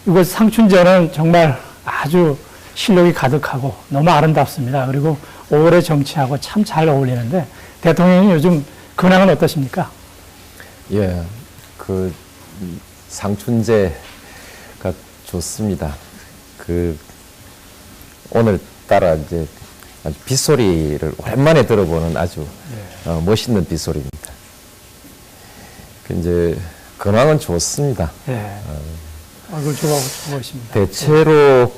이곳 상춘제는 정말 아주 실력이 가득하고 너무 아름답습니다. 그리고 5월의 정치하고 참 잘 어울리는데 대통령님 요즘 근황은 어떠십니까? 예, 상춘제가 좋습니다. 오늘따라 이제 아주 빗소리를 오랜만에 들어보는 아주 멋있는 빗소리입니다. 이제 근황은 좋습니다. 예. 얼굴 좋아 보이십니다. 대체로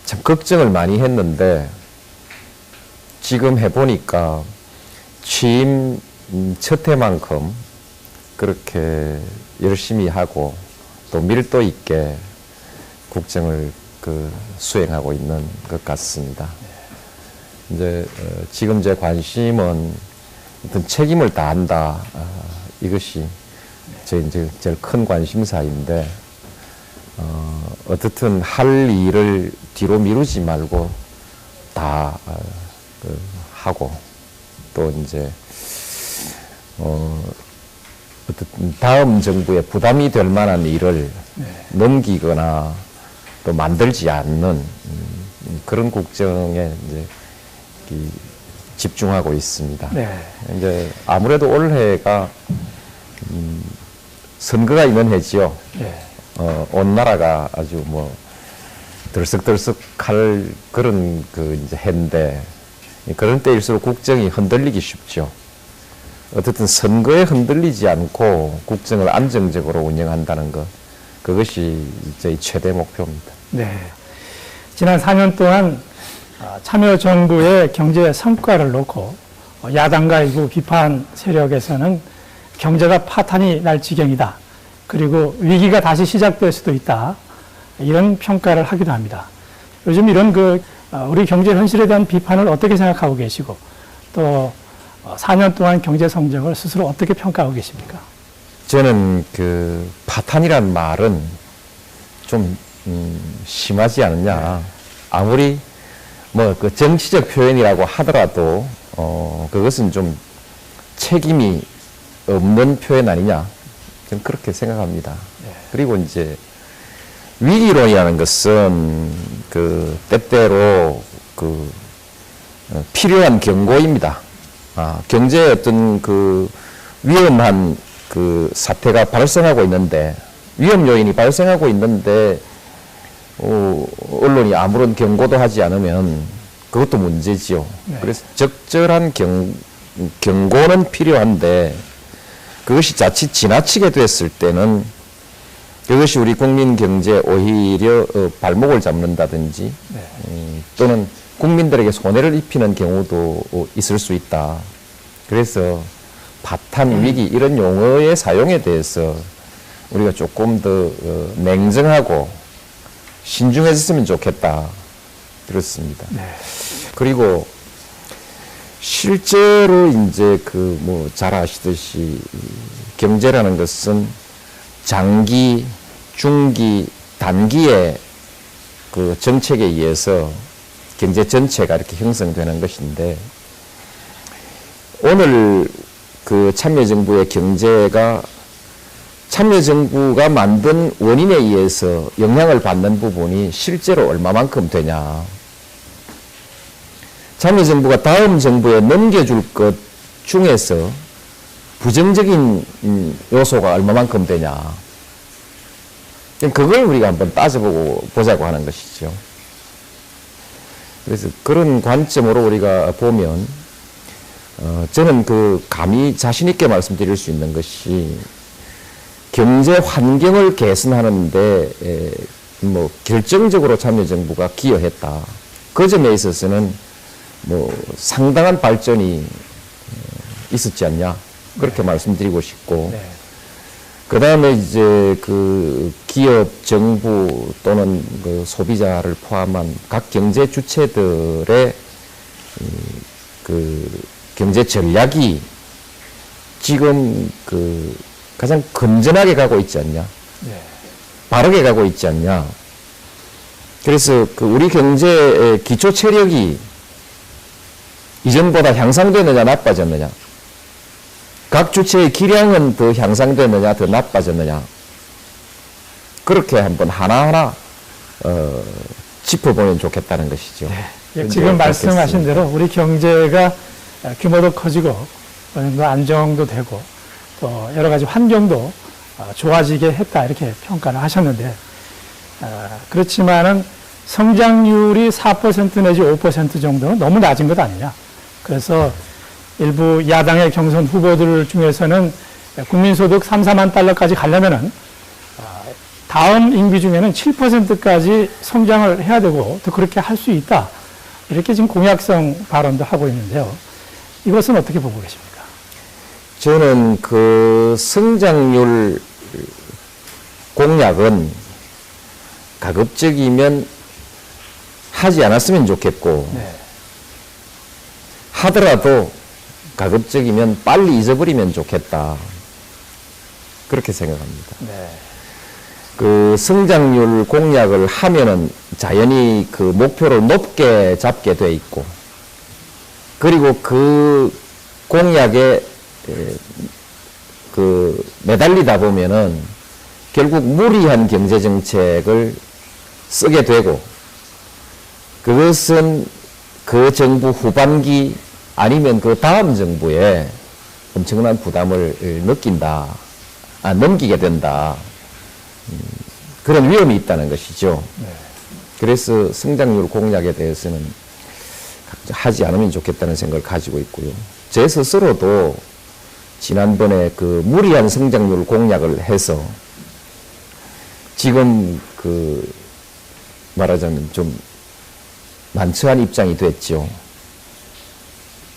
참 걱정을 많이 했는데 지금 해보니까 취임 첫 해만큼 그렇게 열심히 하고 또 밀도 있게 국정을 수행하고 있는 것 같습니다. 이제 지금 제 관심은 어떤 책임을 다한다. 이것이 이제 제일 큰 관심사인데 어떻든 할 일을 뒤로 미루지 말고 다 하고 또 이제 어떻든 다음 정부에 부담이 될 만한 일을 넘기거나 또 만들지 않는 그런 국정에 이제 집중하고 있습니다. 네. 이제 아무래도 올해가 선거가 있는 해지요. 네. 온 나라가 아주 들썩들썩할 그런 이제 해인데 그런 때일수록 국정이 흔들리기 쉽죠. 어쨌든 선거에 흔들리지 않고 국정을 안정적으로 운영한다는 것, 그것이 저희 최대 목표입니다. 네. 지난 4년 동안 참여정부의 경제 성과를 놓고 야당과 일부 비판 세력에서는 경제가 파탄이 날 지경이다. 그리고 위기가 다시 시작될 수도 있다. 이런 평가를 하기도 합니다. 요즘 이런 우리 경제 현실에 대한 비판을 어떻게 생각하고 계시고 또 4년 동안 경제 성적을 스스로 어떻게 평가하고 계십니까? 저는 파탄이란 말은 좀 심하지 않느냐. 아무리 정치적 표현이라고 하더라도 그것은 좀 책임이 없는 표현 아니냐. 저는 그렇게 생각합니다. 네. 그리고 이제 위기론이라는 것은 때때로 필요한 경고입니다. 경제에 어떤 위험한 사태가 발생하고 있는데, 위험 요인이 발생하고 있는데, 언론이 아무런 경고도 하지 않으면 그것도 문제지요. 네. 그래서 적절한 경고는 필요한데, 그것이 자칫 지나치게 됐을 때는 그것이 우리 국민 경제에 오히려 발목을 잡는다든지, 네. 또는 국민들에게 손해를 입히는 경우도 있을 수 있다. 그래서 파탄, 위기 이런 용어의 사용에 대해서 우리가 조금 더 냉정하고 신중해졌으면 좋겠다. 그렇습니다. 네. 그리고 실제로 이제 잘 아시듯이 경제라는 것은 장기, 중기, 단기의 정책에 의해서 경제 전체가 이렇게 형성되는 것인데, 오늘 참여정부의 경제가 참여정부가 만든 원인에 의해서 영향을 받는 부분이 실제로 얼마만큼 되냐. 참여정부가 다음 정부에 넘겨줄 것 중에서 부정적인 요소가 얼마만큼 되냐. 그걸 우리가 한번 보자고 하는 것이죠. 그래서 그런 관점으로 우리가 보면, 저는 감히 자신있게 말씀드릴 수 있는 것이, 경제 환경을 개선하는데, 결정적으로 참여정부가 기여했다. 그 점에 있어서는 상당한 발전이 있었지 않냐. 그렇게 말씀드리고 싶고, 네. 그 다음에 이제 기업, 정부 또는 소비자를 포함한 각 경제 주체들의 경제 전략이 지금 가장 건전하게 가고 있지 않냐. 네. 바르게 가고 있지 않냐. 그래서 우리 경제의 기초 체력이 이전보다 향상되느냐, 나빠졌느냐. 각 주체의 기량은 더 향상되느냐, 더 나빠졌느냐. 그렇게 한번 하나하나 짚어보면 좋겠다는 것이죠. 네. 지금 말씀하신 대로 우리 경제가 규모도 커지고 어느 정도 안정도 되고 또 여러 가지 환경도 좋아지게 했다 이렇게 평가를 하셨는데 그렇지만은 성장률이 4% 내지 5% 정도는 너무 낮은 것 아니냐. 그래서 일부 야당의 경선 후보들 중에서는 국민소득 3, 4만 달러까지 가려면은 다음 임기 중에는 7%까지 성장을 해야 되고 또 그렇게 할 수 있다. 이렇게 지금 공약성 발언도 하고 있는데요. 이것은 어떻게 보고 계십니까? 저는 그 성장률 공약은 가급적이면 하지 않았으면 좋겠고, 네. 하더라도 가급적이면 빨리 잊어버리면 좋겠다. 그렇게 생각합니다. 네. 그 성장률 공약을 하면은 자연히 그 목표를 높게 잡게 돼 있고, 그리고 그 공약에 그 매달리다 보면은 결국 무리한 경제 정책을 쓰게 되고, 그것은 그 정부 후반기 아니면 그 다음 정부에 엄청난 부담을 넘기게 된다. 그런 위험이 있다는 것이죠. 네. 그래서 성장률 공약에 대해서는 하지 않으면 좋겠다는 생각을 가지고 있고요. 제 스스로도 지난번에 그 무리한 성장률 공약을 해서 지금 그 말하자면 좀 난처한 입장이 됐죠.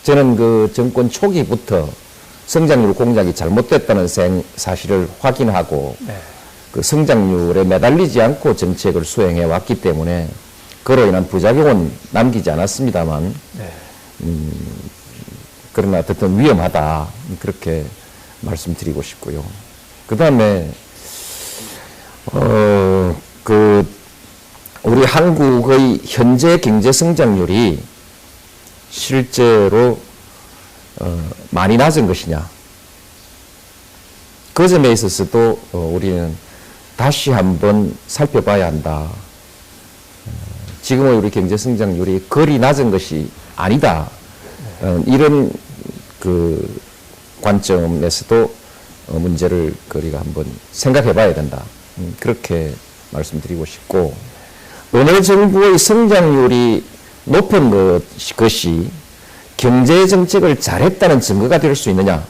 저는 그 정권 초기부터 성장률 공약이 잘못됐다는 사실을 확인하고 네. 그 성장률에 매달리지 않고 정책을 수행해 왔기 때문에 그로 인한 부작용은 남기지 않았습니다만, 네. 그러나 어쨌든 위험하다. 그렇게 말씀드리고 싶고요. 그 다음에, 우리 한국의 현재 경제 성장률이 실제로, 많이 낮은 것이냐. 그 점에 있어서도 우리는 다시 한번 살펴봐야 한다. 지금의 우리 경제 성장률이 그리 낮은 것이 아니다. 이런 그 관점에서도 문제를 우리가 한번 생각해 봐야 된다. 그렇게 말씀드리고 싶고, 어느 정부의 성장률이 높은 것이 경제 정책을 잘했다는 증거가 될 수 있느냐?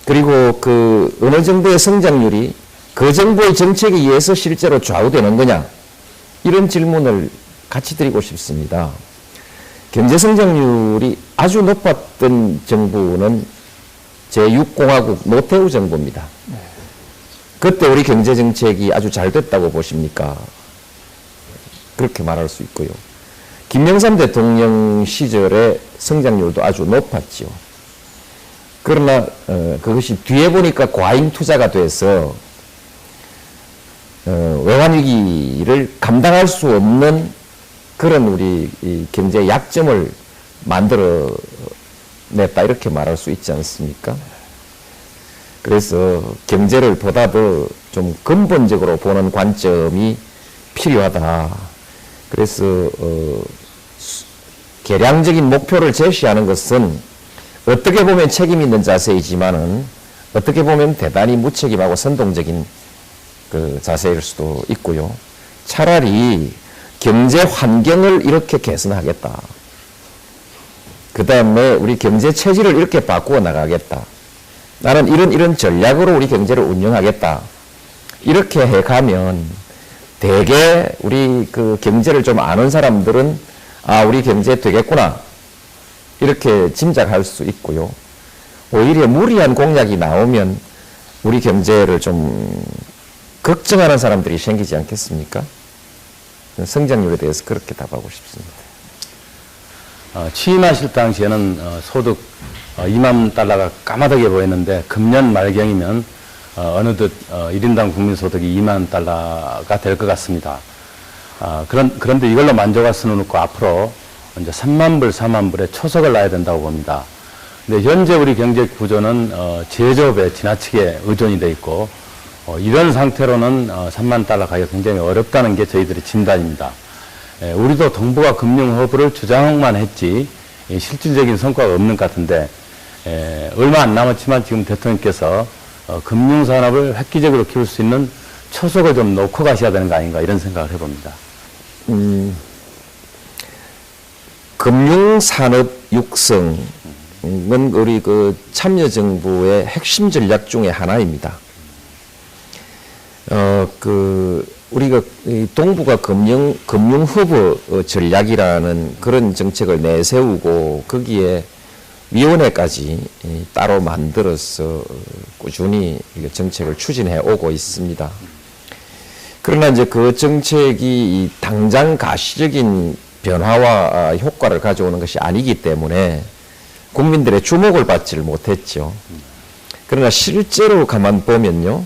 그리고 그 어느 정도의 성장률이 그 정부의 정책에 의해서 실제로 좌우되는 거냐? 이런 질문을 같이 드리고 싶습니다. 경제 성장률이 아주 높았던 정부는 제6공화국 노태우 정부입니다. 그때 우리 경제 정책이 아주 잘 됐다고 보십니까? 그렇게 말할 수 있고요. 김영삼 대통령 시절에 성장률도 아주 높았죠. 그러나 그것이 뒤에 보니까 과잉 투자가 돼서 외환위기를 감당할 수 없는 그런 우리 이 경제 약점을 만들어냈다 이렇게 말할 수 있지 않습니까? 그래서 경제를 보다 더 좀 근본적으로 보는 관점이 필요하다. 그래서 계량적인 목표를 제시하는 것은 어떻게 보면 책임 있는 자세이지만은 어떻게 보면 대단히 무책임하고 선동적인 그 자세일 수도 있고요. 차라리 경제 환경을 이렇게 개선하겠다. 그 다음에 우리 경제 체질을 이렇게 바꾸어 나가겠다. 나는 이런 전략으로 우리 경제를 운영하겠다. 이렇게 해가면 대개 우리 그 경제를 좀 아는 사람들은 아, 우리 경제 되겠구나. 이렇게 짐작할 수 있고요. 오히려 무리한 공약이 나오면 우리 경제를 좀 걱정하는 사람들이 생기지 않겠습니까? 성장률에 대해서 그렇게 답하고 싶습니다. 취임하실 당시에는 소득 2만 달러가 까마득해 보였는데 금년 말경이면 어느덧 1인당 국민소득이 2만 달러가 될 것 같습니다. 그런데 이걸로 만족할 수는 없고 앞으로 이제 3만 불, 4만 불에 초석을 놔야 된다고 봅니다. 근데 현재 우리 경제 구조는 제조업에 지나치게 의존이 돼 있고 이런 상태로는 3만 달러 가기가 굉장히 어렵다는 게 저희들의 진단입니다. 우리도 동북아 금융 허브를 주장만 했지 실질적인 성과가 없는 것 같은데 얼마 안 남았지만 지금 대통령께서 금융산업을 획기적으로 키울 수 있는 초석을 좀 놓고 가셔야 되는 거 아닌가 이런 생각을 해봅니다. 금융산업 육성은 우리 그 참여정부의 핵심 전략 중에 하나입니다. 우리가 이 동북아 금융허브 전략이라는 그런 정책을 내세우고 거기에 위원회까지 따로 만들어서 꾸준히 정책을 추진해 오고 있습니다. 그러나 이제 그 정책이 당장 가시적인 변화와 효과를 가져오는 것이 아니기 때문에 국민들의 주목을 받지를 못했죠. 그러나 실제로 가만 보면요,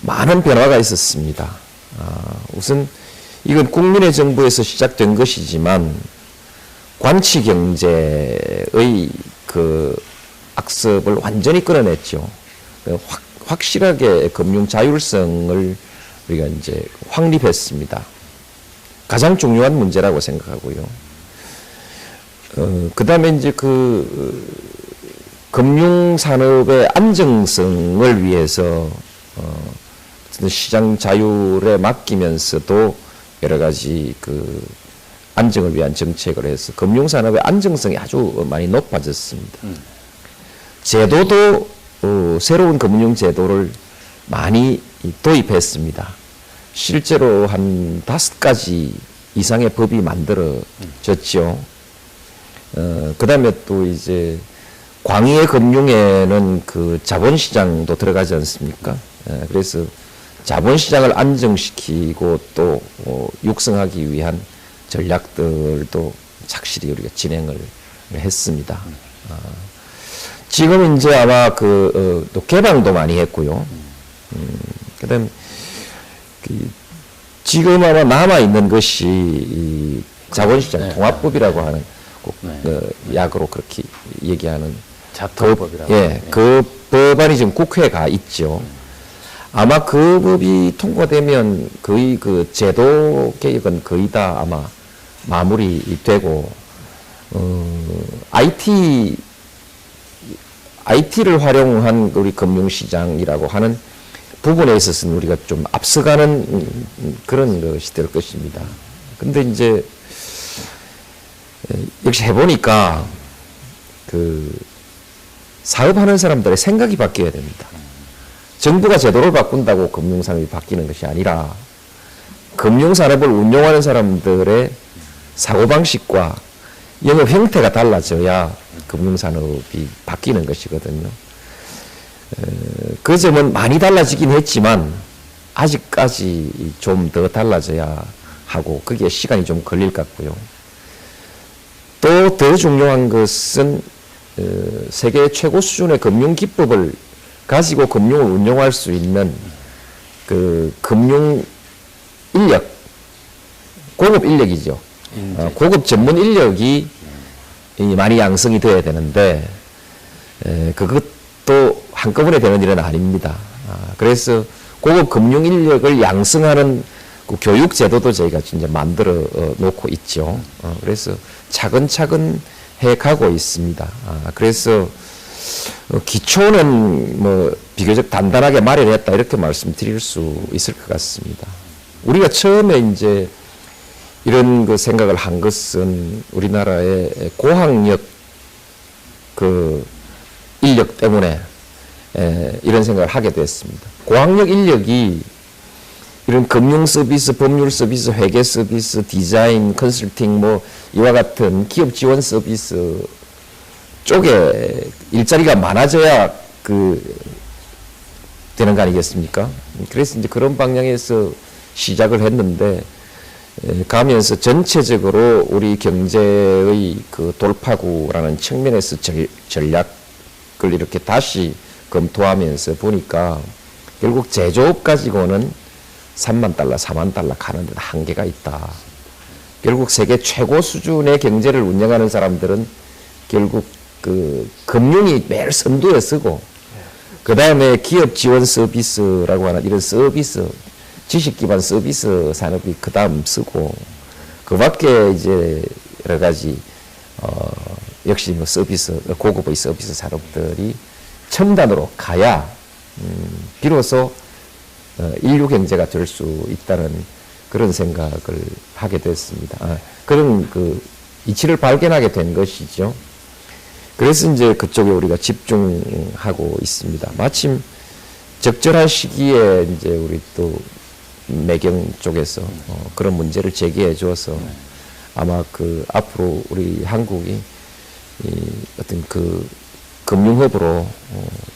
많은 변화가 있었습니다. 우선 이건 국민의 정부에서 시작된 것이지만 관치 경제의 그 악습을 완전히 끌어냈죠. 확실하게 금융 자율성을 우리가 이제 확립했습니다. 가장 중요한 문제라고 생각하고요. 그 다음에 이제 그 금융산업의 안정성을 위해서 시장 자율에 맡기면서도 여러 가지 그 안정을 위한 정책을 해서 금융산업의 안정성이 아주 많이 높아졌습니다. 제도도 새로운 금융제도를 많이 도입했습니다. 실제로 한 5가지 이상의 법이 만들어졌죠. 그 다음에 또 이제 광의의 금융에는 그 자본시장도 들어가지 않습니까? 그래서 자본시장을 안정시키고 또 육성하기 위한 전략들도 착실히 우리가 진행을 했습니다. 지금 이제 아마 또 개방도 많이 했고요. 그다음 지금 아마 남아 있는 것이 이 자본시장 통합법이라고 하는 약으로 그렇게 얘기하는 자통법이라고. 그 법안이 지금 국회에 가 있죠. 아마 그 법이 통과되면 거의 그 제도 개혁은 거의 다 아마 마무리되고 IT를 활용한 우리 금융시장이라고 하는 부분에 있어서는 우리가 좀 앞서가는 그런 것이 될 것입니다. 근데 이제 역시 해보니까 그 사업하는 사람들의 생각이 바뀌어야 됩니다. 정부가 제도를 바꾼다고 금융산업이 바뀌는 것이 아니라 금융산업을 운영하는 사람들의 사고방식과 영업 형태가 달라져야 금융산업이 바뀌는 것이거든요. 그 점은 많이 달라지긴 했지만 아직까지 좀 더 달라져야 하고 거기에 시간이 좀 걸릴 것 같고요. 또 더 중요한 것은 세계 최고 수준의 금융 기법을 가지고 금융을 운영할 수 있는 그 금융 인력, 고급 인력이죠. 고급 전문 인력이 많이 양성이 되어야 되는데 그것도 한꺼번에 되는 일은 아닙니다. 그래서 고급 금융 인력을 양성하는 그 교육 제도도 저희가 이제 만들어 놓고 있죠. 그래서 차근차근 해 가고 있습니다. 그래서 기초는 뭐 비교적 단단하게 마련했다 이렇게 말씀드릴 수 있을 것 같습니다. 우리가 처음에 이제 이런 그 생각을 한 것은 우리나라의 고학력 그 인력 때문에 이런 생각을 하게 됐습니다. 고학력 인력이 이런 금융 서비스, 법률 서비스, 회계 서비스, 디자인, 컨설팅 뭐 이와 같은 기업 지원 서비스 쪽에 일자리가 많아져야 되는 거 아니겠습니까? 그래서 이제 그런 방향에서 시작을 했는데 가면서 전체적으로 우리 경제의 그 돌파구라는 측면에서 전략을 이렇게 다시 검토하면서 보니까 결국 제조업 가지고는 3만 달러, 4만 달러 가는 데는 한계가 있다. 결국 세계 최고 수준의 경제를 운영하는 사람들은 결국 그 금융이 매일 선두에 서고, 그 다음에 기업 지원 서비스라고 하는 이런 서비스, 지식 기반 서비스 산업이 그 다음 쓰고, 그 밖에 이제 여러 가지, 역시 뭐 서비스, 고급의 서비스 산업들이 첨단으로 가야, 비로소 인류 경제가 될 수 있다는 그런 생각을 하게 됐습니다. 그런 그 이치를 발견하게 된 것이죠. 그래서 이제 그쪽에 우리가 집중하고 있습니다. 마침 적절한 시기에 이제 우리 또 매경 쪽에서 그런 문제를 제기해 주어서 아마 그 앞으로 우리 한국이 어떤 그 금융허브로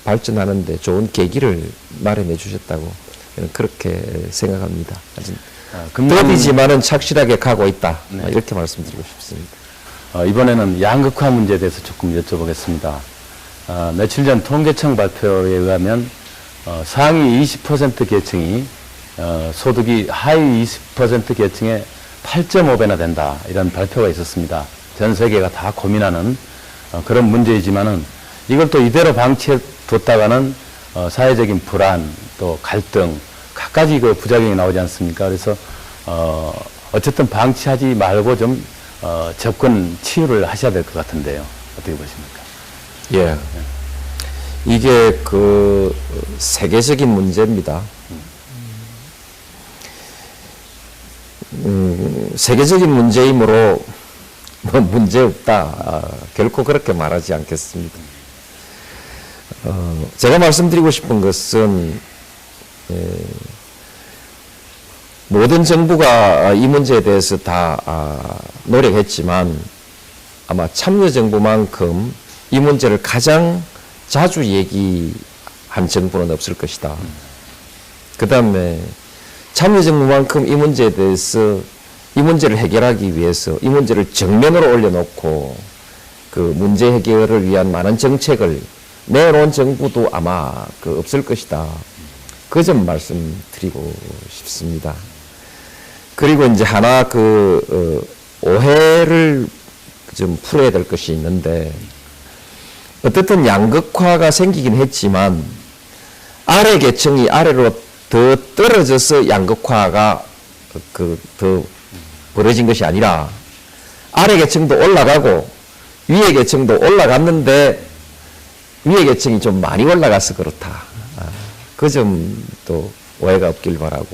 발전하는데 좋은 계기를 마련해 주셨다고 저는 그렇게 생각합니다. 더디지만은 착실하게 가고 있다. 이렇게 말씀드리고 싶습니다. 이번에는 양극화 문제에 대해서 조금 여쭤보겠습니다. 며칠 전 통계청 발표에 의하면 상위 20% 계층이 소득이 하위 20% 계층의 8.5배나 된다. 이런 발표가 있었습니다. 전 세계가 다 고민하는 그런 문제이지만은 이걸 또 이대로 방치해 뒀다가는 사회적인 불안, 또 갈등, 갖가지 그 부작용이 나오지 않습니까? 그래서 어쨌든 방치하지 말고 좀 접근 치유를 하셔야 될 것 같은데요. 어떻게 보십니까? 예. 이게 그 세계적인 문제입니다. 세계적인 문제이므로 뭐 문제 없다. 결코 그렇게 말하지 않겠습니다. 제가 말씀드리고 싶은 것은 모든 정부가 이 문제에 대해서 다 노력했지만 아마 참여정부만큼 이 문제를 가장 자주 얘기한 정부는 없을 것이다. 그 다음에 참여정부만큼 이 문제에 대해서 이 문제를 해결하기 위해서 이 문제를 정면으로 올려놓고 그 문제 해결을 위한 많은 정책을 내놓은 정부도 아마 그 없을 것이다. 그 점 말씀드리고 싶습니다. 그리고 이제 하나 오해를 좀 풀어야 될 것이 있는데, 어떻든 양극화가 생기긴 했지만 아래 계층이 아래로 더 떨어져서 양극화가 더 벌어진 것이 아니라 아래 계층도 올라가고 위에 계층도 올라갔는데 위에 계층이 좀 많이 올라가서 그렇다. 그 점도 오해가 없길 바라고.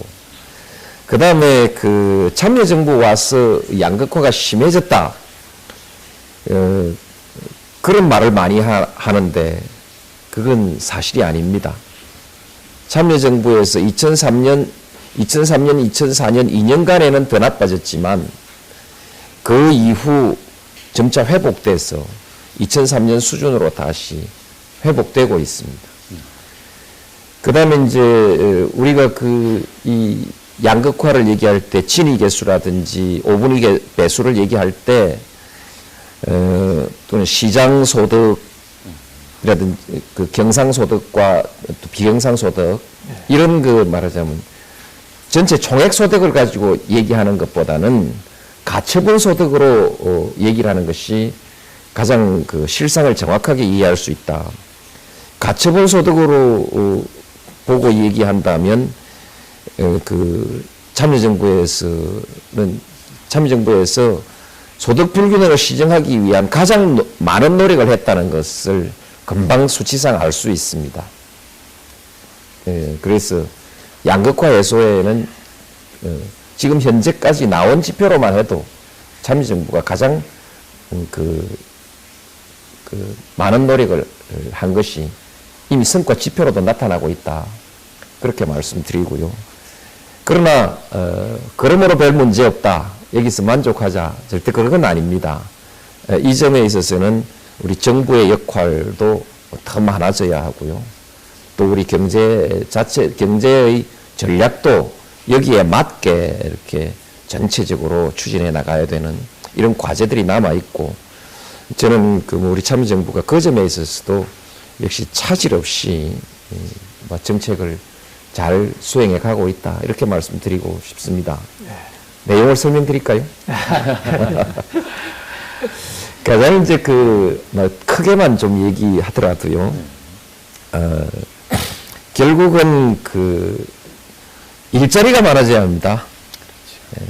그 다음에 그 참여정부 와서 양극화가 심해졌다. 그런 말을 많이 하는데 그건 사실이 아닙니다. 참여정부에서 2003년, 2004년 2년간에는 더 나빠졌지만 그 이후 점차 회복돼서 2003년 수준으로 다시 회복되고 있습니다. 그 다음에 이제 우리가 이 양극화를 얘기할 때 진위계수라든지 5분위 배수를 얘기할 때 또는 시장소득이라든지 그 경상소득과 또 비경상소득 이런 그 말하자면 전체 총액소득을 가지고 얘기하는 것보다는 가처분 소득으로 얘기를 하는 것이 가장 그 실상을 정확하게 이해할 수 있다. 가처분 소득으로 보고 얘기한다면 그 참여정부에서 소득 불균형을 시정하기 위한 가장 많은 노력을 했다는 것을 금방 수치상 알 수 있습니다. 그래서 양극화 해소에는 지금 현재까지 나온 지표로만 해도 참여정부가 가장 많은 노력을 한 것이 이미 성과 지표로도 나타나고 있다. 그렇게 말씀드리고요. 그러나 그러므로 별 문제 없다. 여기서 만족하자. 절대 그런 건 아닙니다. 이 점에 있어서는 우리 정부의 역할도 더 많아져야 하고요. 또 우리 경제의 전략도 여기에 맞게 이렇게 전체적으로 추진해 나가야 되는 이런 과제들이 남아있고, 저는 우리 참여정부가 그 점에 있어서도 역시 차질 없이 정책을 잘 수행해 가고 있다. 이렇게 말씀드리고 싶습니다. 내용을 설명드릴까요? 가장 이제 뭐 크게만 좀 얘기하더라도요, 결국은 일자리가 많아져야 합니다. 예.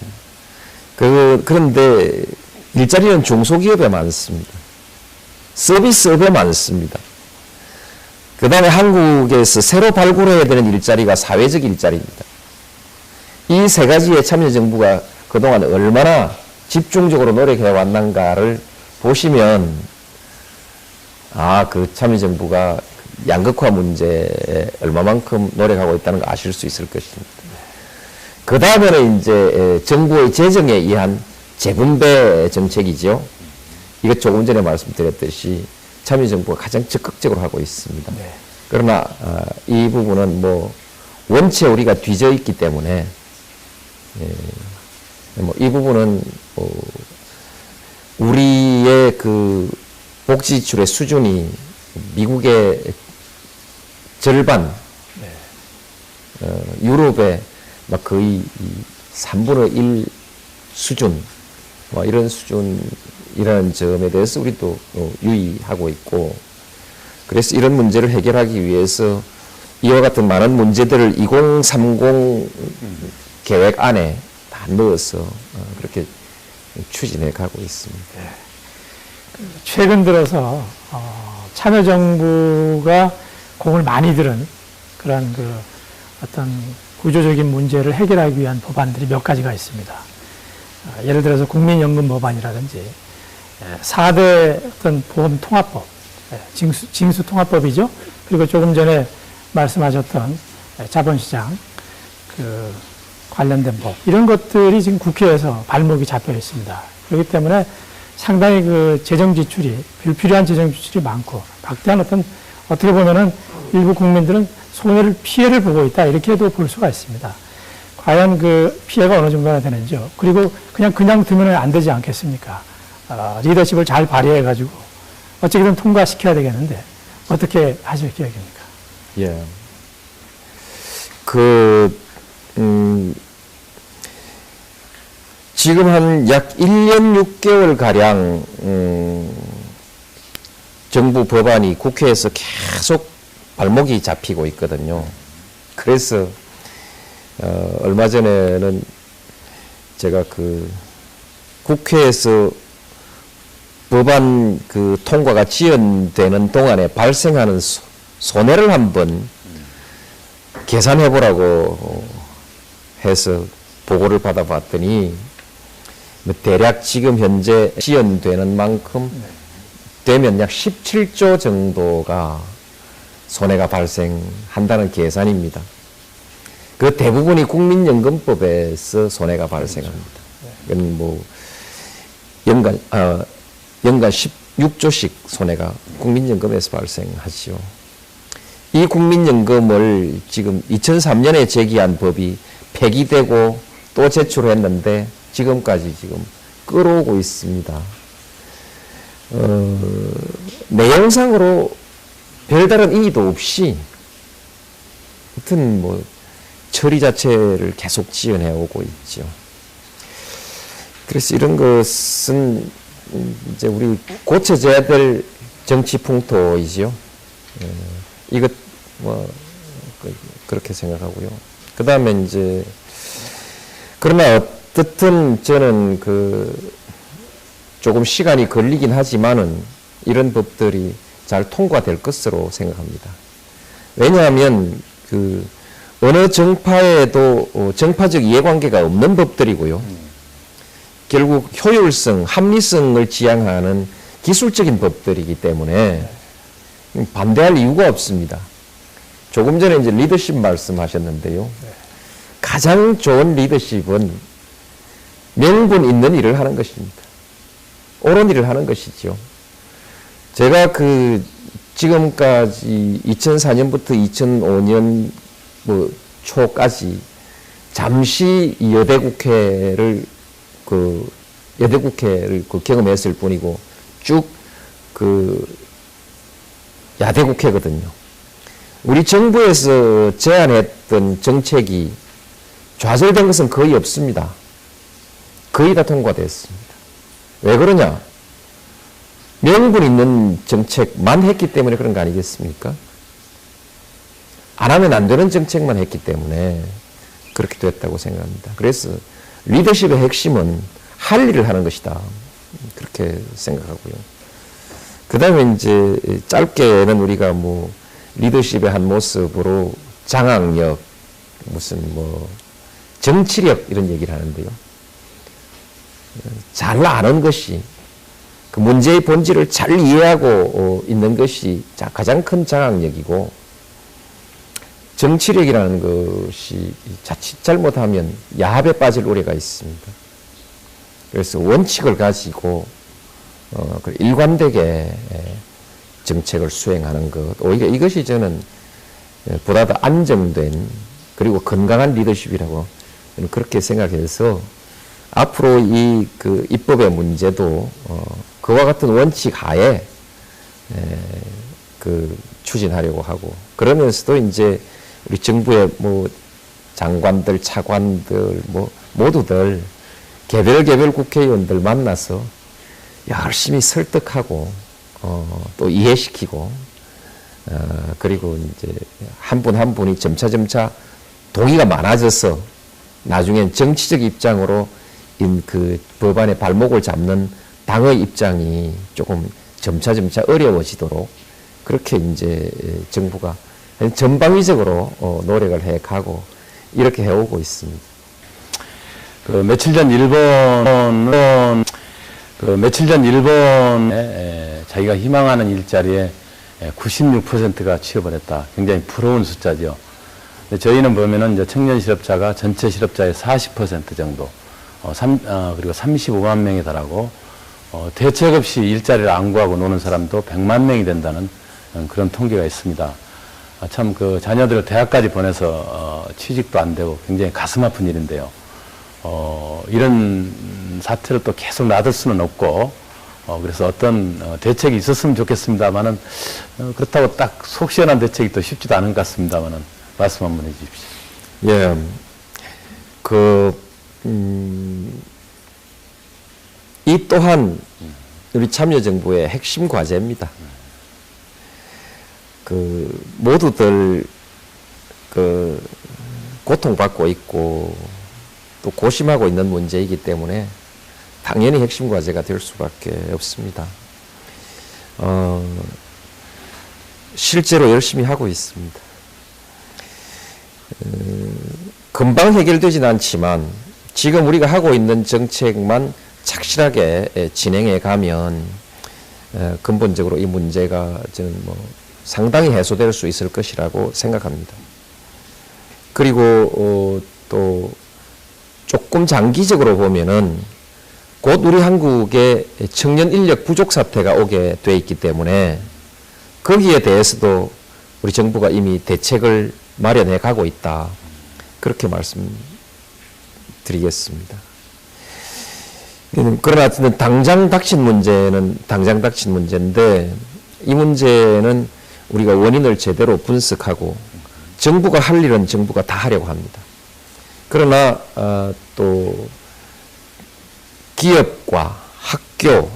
그런데 일자리는 중소기업에 많습니다. 서비스업에 많습니다. 그 다음에 한국에서 새로 발굴해야 되는 일자리가 사회적 일자리입니다. 이 세 가지에 참여정부가 그동안 얼마나 집중적으로 노력해 왔는가를 보시면, 그 참여정부가 양극화 문제에 얼마만큼 노력하고 있다는 걸 아실 수 있을 것입니다. 그 다음에는 이제 정부의 재정에 의한 재분배 정책이죠. 이것 조금 전에 말씀드렸듯이 참여정부가 가장 적극적으로 하고 있습니다. 네. 그러나 이 부분은 원체 우리가 뒤져 있기 때문에 이 부분은 우리의 복지 지출의 수준이 미국의 절반, 유럽의 거의 3분의 1 수준, 이런 수준이라는 점에 대해서 우리도 유의하고 있고, 그래서 이런 문제를 해결하기 위해서 이와 같은 많은 문제들을 2030 계획 안에 다 넣어서 그렇게 추진해 가고 있습니다. 최근 들어서 참여정부가 공을 많이 들은 그런 어떤 구조적인 문제를 해결하기 위한 법안들이 몇 가지가 있습니다. 예를 들어서 국민연금 법안이라든지 4대 어떤 보험통합법, 징수통합법이죠. 그리고 조금 전에 말씀하셨던 자본시장 관련된 법, 이런 것들이 지금 국회에서 발목이 잡혀 있습니다. 그렇기 때문에 상당히 재정 지출이, 불필요한 재정 지출이 많고, 막대한 어떻게 보면은 일부 국민들은 피해를 보고 있다, 이렇게도 볼 수가 있습니다. 과연 피해가 어느 정도나 되는지요. 그리고 그냥 두면 안 되지 않겠습니까? 리더십을 잘 발휘해가지고 어떻게든 통과시켜야 되겠는데, 어떻게 하실 계획입니까? 예. 지금 한 약 1년 6개월 가량 정부 법안이 국회에서 계속 발목이 잡히고 있거든요. 그래서 얼마 전에는 제가 국회에서 법안 통과가 지연되는 동안에 발생하는 손해를 한번 계산해 보라고 해서 보고를 받아봤더니 대략 지금 현재 지연되는 만큼 되면 약 17조 정도가 손해가 발생한다는 계산입니다. 그 대부분이 국민연금법에서 손해가 발생합니다. 그건 연간 16조씩 손해가 국민연금에서 발생하지요. 이 국민연금을 지금 2003년에 제기한 법이 폐기되고 또 제출했는데 지금까지 지금 끌어오고 있습니다. 내용상으로 별다른 의의도 없이 하여튼 처리 자체를 계속 지연해 오고 있죠. 그래서 이런 것은 이제 우리 고쳐져야 될 정치 풍토이지요. 이것 그렇게 생각하고요. 그 다음에 이제 그러나 어떻든 저는 조금 시간이 걸리긴 하지만은 이런 법들이 잘 통과될 것으로 생각합니다. 왜냐하면 어느 정파에도 정파적 이해관계가 없는 법들이고요. 결국 효율성, 합리성을 지향하는 기술적인 법들이기 때문에 반대할 이유가 없습니다. 조금 전에 이제 리더십 말씀하셨는데요. 가장 좋은 리더십은 명분 있는 일을 하는 것입니다. 옳은 일을 하는 것이죠. 제가 지금까지 2004년부터 2005년 초까지 잠시 여대 국회를 경험했을 뿐이고 쭉 야대 국회거든요. 우리 정부에서 제안했던 정책이 좌절된 것은 거의 없습니다. 거의 다 통과됐습니다. 왜 그러냐? 명분 있는 정책만 했기 때문에 그런 거 아니겠습니까? 안 하면 안 되는 정책만 했기 때문에 그렇게 됐다고 생각합니다. 그래서 리더십의 핵심은 할 일을 하는 것이다. 그렇게 생각하고요. 그 다음에 이제 짧게는 우리가 뭐 리더십의 한 모습으로 장악력, 무슨 뭐 정치력 이런 얘기를 하는데요. 잘 아는 것이 그 문제의 본질을 잘 이해하고 있는 것이 가장 큰 장악력이고, 정치력이라는 것이 자칫 잘못하면 야합에 빠질 우려가 있습니다. 그래서 원칙을 가지고 일관되게 정책을 수행하는 것, 오히려 이것이 저는 보다 더 안정된 그리고 건강한 리더십이라고 저는 그렇게 생각해서 앞으로 이 그 입법의 문제도 그와 같은 원칙 하에 그 추진하려고 하고, 그러면서도 이제 우리 정부의 뭐 장관들, 차관들 뭐 모두들 개별 국회의원들 만나서 열심히 설득하고 또 이해시키고 그리고 이제 한 분 한 분이 점차 동의가 많아져서 나중엔 정치적 입장으로 그 법안의 발목을 잡는 당의 입장이 조금 점차 어려워지도록 그렇게 이제 정부가 전방위적으로 노력을 해가고 이렇게 해오고 있습니다. 며칠 전 일본에 자기가 희망하는 일자리에 96%가 취업을 했다. 굉장히 부러운 숫자죠. 저희는 보면은 이제 청년 실업자가 전체 실업자의 40% 정도, 그리고 35만 명에 달하고, 대책 없이 일자리를 안 구하고 노는 사람도 100만 명이 된다는 그런 통계가 있습니다. 참 그 자녀들을 대학까지 보내서 취직도 안 되고 굉장히 가슴 아픈 일인데요. 이런 사태를 또 계속 놔둘 수는 없고, 그래서 어떤 대책이 있었으면 좋겠습니다만은, 그렇다고 딱 속 시원한 대책이 또 쉽지도 않은 것 같습니다만은, 말씀 한번 해주십시오. 예, 이 또한 우리 참여정부의 핵심 과제입니다. 모두들 고통받고 있고 또 고심하고 있는 문제이기 때문에 당연히 핵심 과제가 될 수밖에 없습니다. 실제로 열심히 하고 있습니다. 금방 해결되진 않지만 지금 우리가 하고 있는 정책만 착실하게 진행해 가면 근본적으로 이 문제가 저는 뭐 상당히 해소될 수 있을 것이라고 생각합니다. 그리고 또 조금 장기적으로 보면은 곧 우리 한국에 청년 인력 부족 사태가 오게 돼 있기 때문에 거기에 대해서도 우리 정부가 이미 대책을 마련해 가고 있다. 그렇게 말씀드리겠습니다. 그러나 당장 닥친 문제인데 이 문제는 우리가 원인을 제대로 분석하고 정부가 할 일은 정부가 다 하려고 합니다. 그러나 또 기업과 학교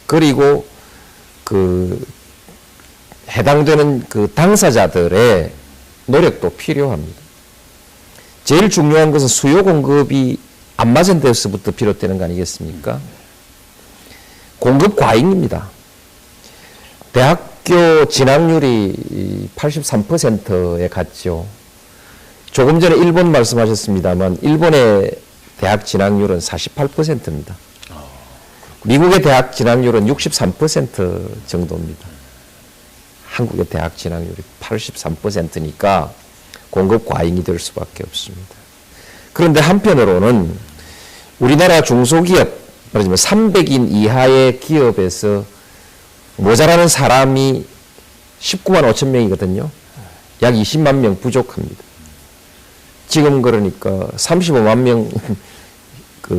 그리고 해당되는 당사자들의 노력도 필요합니다. 제일 중요한 것은 수요 공급이 안 맞은 데서부터 비롯되는 거 아니겠습니까? 공급 과잉입니다. 대학교 진학률이 83%에 갔죠. 조금 전에 일본 말씀하셨습니다만 일본의 대학 진학률은 48%입니다. 미국의 대학 진학률은 63% 정도입니다. 한국의 대학 진학률이 83%니까 공급 과잉이 될 수밖에 없습니다. 그런데 한편으로는 우리나라 중소기업, 말하자면 300인 이하의 기업에서 모자라는 사람이 19만 5천 명이거든요. 약 20만 명 부족합니다. 지금 그러니까 35만 명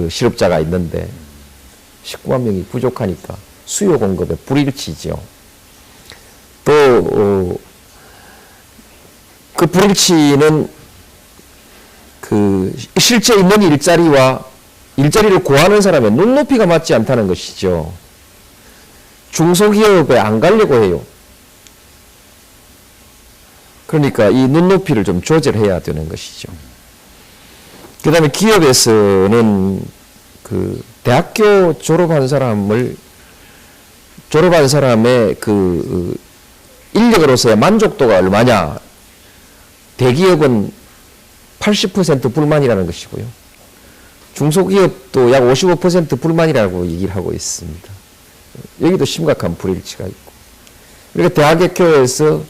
실업자가 있는데 19만 명이 부족하니까 수요 공급에 불일치죠. 또 그 불일치는 실제 있는 일자리와 일자리를 구하는 사람의 눈높이가 맞지 않다는 것이죠. 중소기업에 안 가려고 해요. 그러니까 이 눈높이를 좀 조절해야 되는 것이죠. 그 다음에 기업에서는 그 대학교 졸업한 사람의 그 인력으로서의 만족도가 얼마냐. 대기업은 80% 불만이라는 것이고요. 중소기업도 약 55% 불만이라고 얘기를 하고 있습니다. 여기도 심각한 불일치가 있고. 그러니까 대학교에서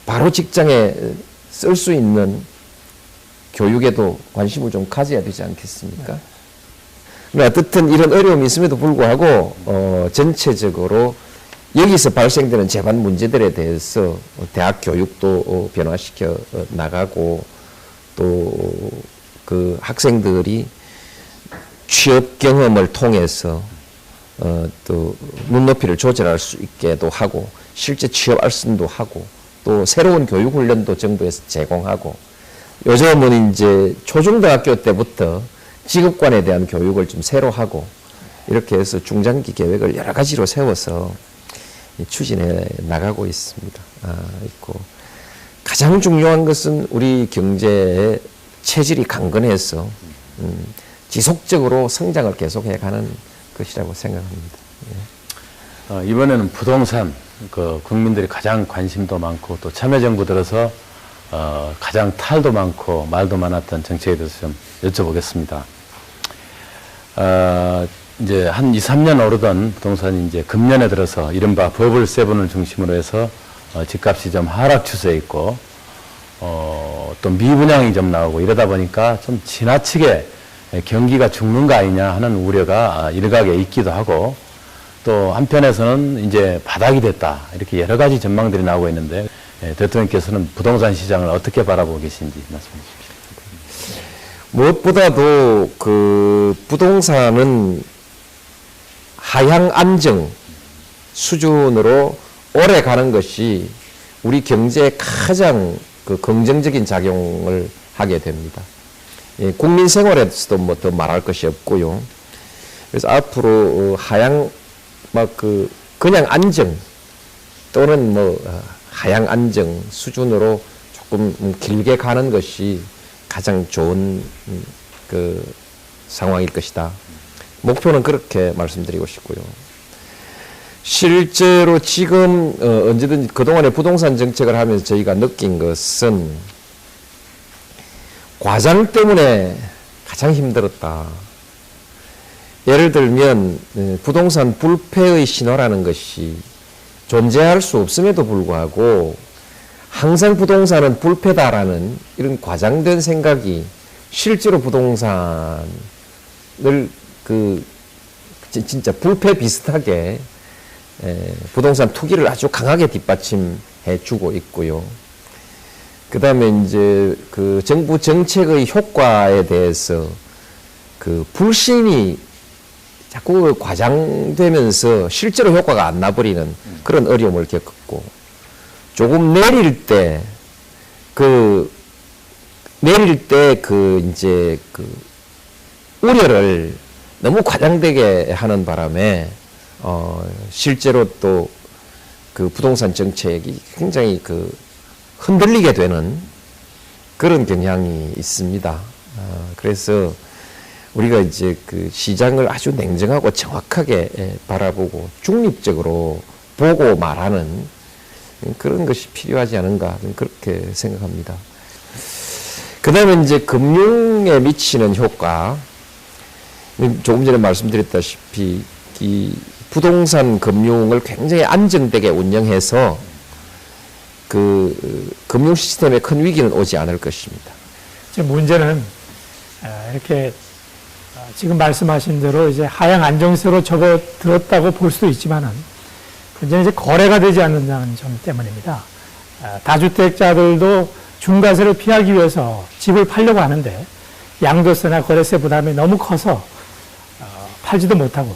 바로 직장에 쓸 수 있는 교육에도 관심을 좀 가져야 되지 않겠습니까? 어쨌든 이런 어려움이 있음에도 불구하고 전체적으로 여기서 발생되는 재반 문제들에 대해서 대학 교육도 변화시켜 나가고 또 그 학생들이 취업 경험을 통해서 또 눈높이를 조절할 수 있게도 하고 실제 취업 알선도 하고 또 새로운 교육 훈련도 정부에서 제공하고 요즘은 이제 초중등학교 때부터 직업관에 대한 교육을 좀 새로 하고 이렇게 해서 중장기 계획을 여러 가지로 세워서 추진해 나가고 있습니다. 있고 가장 중요한 것은 우리 경제의 체질이 강건해서 지속적으로 성장을 계속해가는 것이라고 생각합니다. 이번에는 부동산 그 국민들이 가장 관심도 많고 또 참여정부 들어서 가장 탈도 많고 말도 많았던 정책에 대해서 좀 여쭤보겠습니다. 이제 한 2, 3년 오르던 부동산이 이제 금년에 들어서 이른바 버블 세븐을 중심으로 해서 집값이 좀 하락 추세에 있고 또 미분양이 좀 나오고 이러다 보니까 좀 지나치게 경기가 죽는 거 아니냐 하는 우려가 일각에 있기도 하고 또 한편에서는 이제 바닥이 됐다 이렇게 여러 가지 전망들이 나오고 있는데 대통령께서는 부동산 시장을 어떻게 바라보고 계신지 말씀해 주십시오. 무엇보다도 그 부동산은 하향 안정 수준으로 오래 가는 것이 우리 경제에 가장 그 긍정적인 작용을 하게 됩니다. 국민 생활에서도 뭐 더 말할 것이 없고요. 그래서 앞으로 하향 그냥 안정 또는 뭐 하향 안정 수준으로 조금 길게 가는 것이 가장 좋은 그 상황일 것이다. 목표는 그렇게 말씀드리고 싶고요. 실제로 지금 언제든지 그동안에 부동산 정책을 하면서 저희가 느낀 것은 과장 때문에 가장 힘들었다. 예를 들면 부동산 불패의 신호라는 것이 존재할 수 없음에도 불구하고 항상 부동산은 불패다라는 이런 과장된 생각이 실제로 부동산을 진짜 불패 비슷하게 부동산 투기를 아주 강하게 뒷받침해 주고 있고요. 그 다음에 이제 그 정부 정책의 효과에 대해서 그 불신이 자꾸 과장되면서 실제로 효과가 안 나버리는 그런 어려움을 겪었고, 조금 내릴 때 이제 우려를 너무 과장되게 하는 바람에 실제로 또 그 부동산 정책이 굉장히 흔들리게 되는 그런 경향이 있습니다. 그래서 우리가 이제 그 시장을 아주 냉정하고 정확하게 바라보고 중립적으로 보고 말하는 그런 것이 필요하지 않은가 그렇게 생각합니다. 그 다음에 이제 금융에 미치는 효과, 조금 전에 말씀드렸다시피 이 부동산 금융을 굉장히 안정되게 운영해서 그 금융 시스템에 큰 위기는 오지 않을 것입니다. 지금 문제는 이렇게 지금 말씀하신 대로 이제 하향 안정세로 접어들었다고 볼 수도 있지만은 문제는 이제 거래가 되지 않는다는 점 때문입니다. 다주택자들도 중과세를 피하기 위해서 집을 팔려고 하는데 양도세나 거래세 부담이 너무 커서 팔지도 못하고,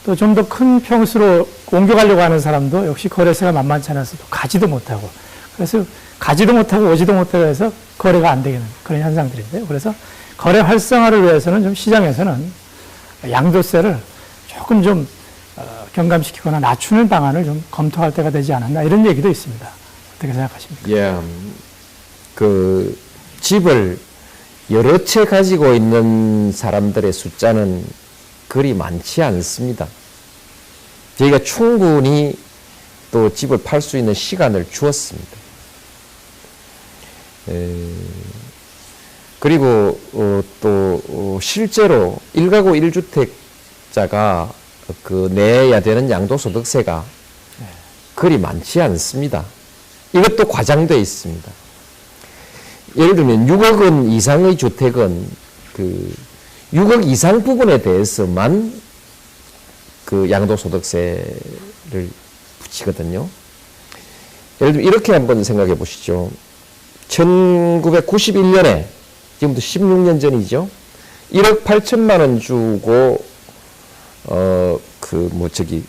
또 좀 더 큰 평수로 옮겨가려고 하는 사람도 역시 거래세가 만만치 않아서 또 가지도 못하고, 그래서 가지도 못하고 오지도 못하고 해서 거래가 안 되는 그런 현상들인데요. 그래서 거래 활성화를 위해서는 좀 시장에서는 양도세를 조금 좀 경감시키거나 낮추는 방안을 좀 검토할 때가 되지 않았나 이런 얘기도 있습니다. 어떻게 생각하십니까? 예, 그 집을 여러 채 가지고 있는 사람들의 숫자는 그리 많지 않습니다. 저희가 충분히 또 집을 팔 수 있는 시간을 주었습니다. 그리고 또 실제로 1가구 1주택자가 그 내야 되는 양도소득세가 그리 많지 않습니다. 이것도 과장되어 있습니다. 예를 들면 6억 원 이상의 주택은 그 6억 이상 부분에 대해서만 그 양도소득세를 붙이거든요. 예를 들면 이렇게 한번 생각해 보시죠. 1991년에 지금부터 16년 전이죠. 1억 8천만 원 주고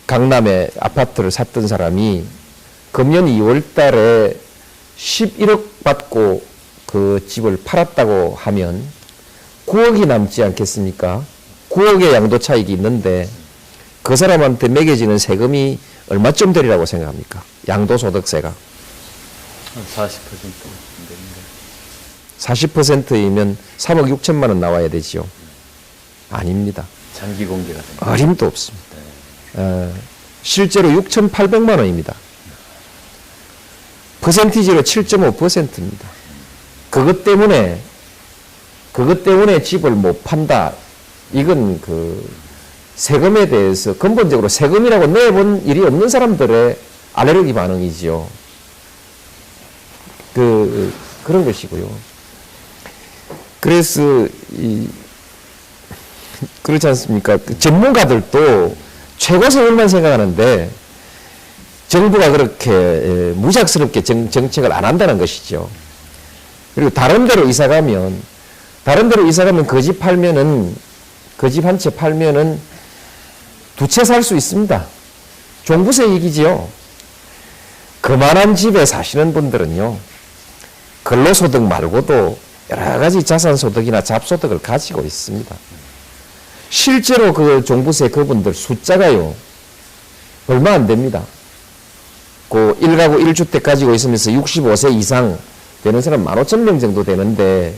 강남에 아파트를 샀던 사람이 금년 2월 달에 11억 받고 그 집을 팔았다고 하면 9억이 남지 않겠습니까? 9억의 양도 차익이 있는데 그 사람한테 매겨지는 세금이 얼마쯤 되리라고 생각합니까? 양도소득세가. 40% 40%이면 3억 6천만 원 나와야 되지요. 아닙니다. 장기 공개가 됩니다. 어림도 없습니다. 실제로 6,800만 원입니다. 퍼센티지로 7.5%입니다. 그것 때문에 집을 못 판다. 이건 그 세금에 대해서 근본적으로 세금이라고 내본 일이 없는 사람들의 알레르기 반응이지요. 그런 것이고요. 그래서 그렇지 않습니까? 전문가들도 최고 세금만 생각하는데 정부가 그렇게 무작스럽게 정책을 안 한다는 것이죠. 그리고 다른 데로 이사 가면 그 집 팔면은 그 집 한 채 팔면은 두 채 살 수 있습니다. 종부세 이익이지요. 그만한 집에 사시는 분들은요, 근로소득 말고도 여러 가지 자산소득이나 잡소득을 가지고 있습니다. 실제로 그 종부세 그분들 숫자가요, 얼마 안 됩니다. 그 1가구 1주택 가지고 있으면서 65세 이상 되는 사람 15,000명 정도 되는데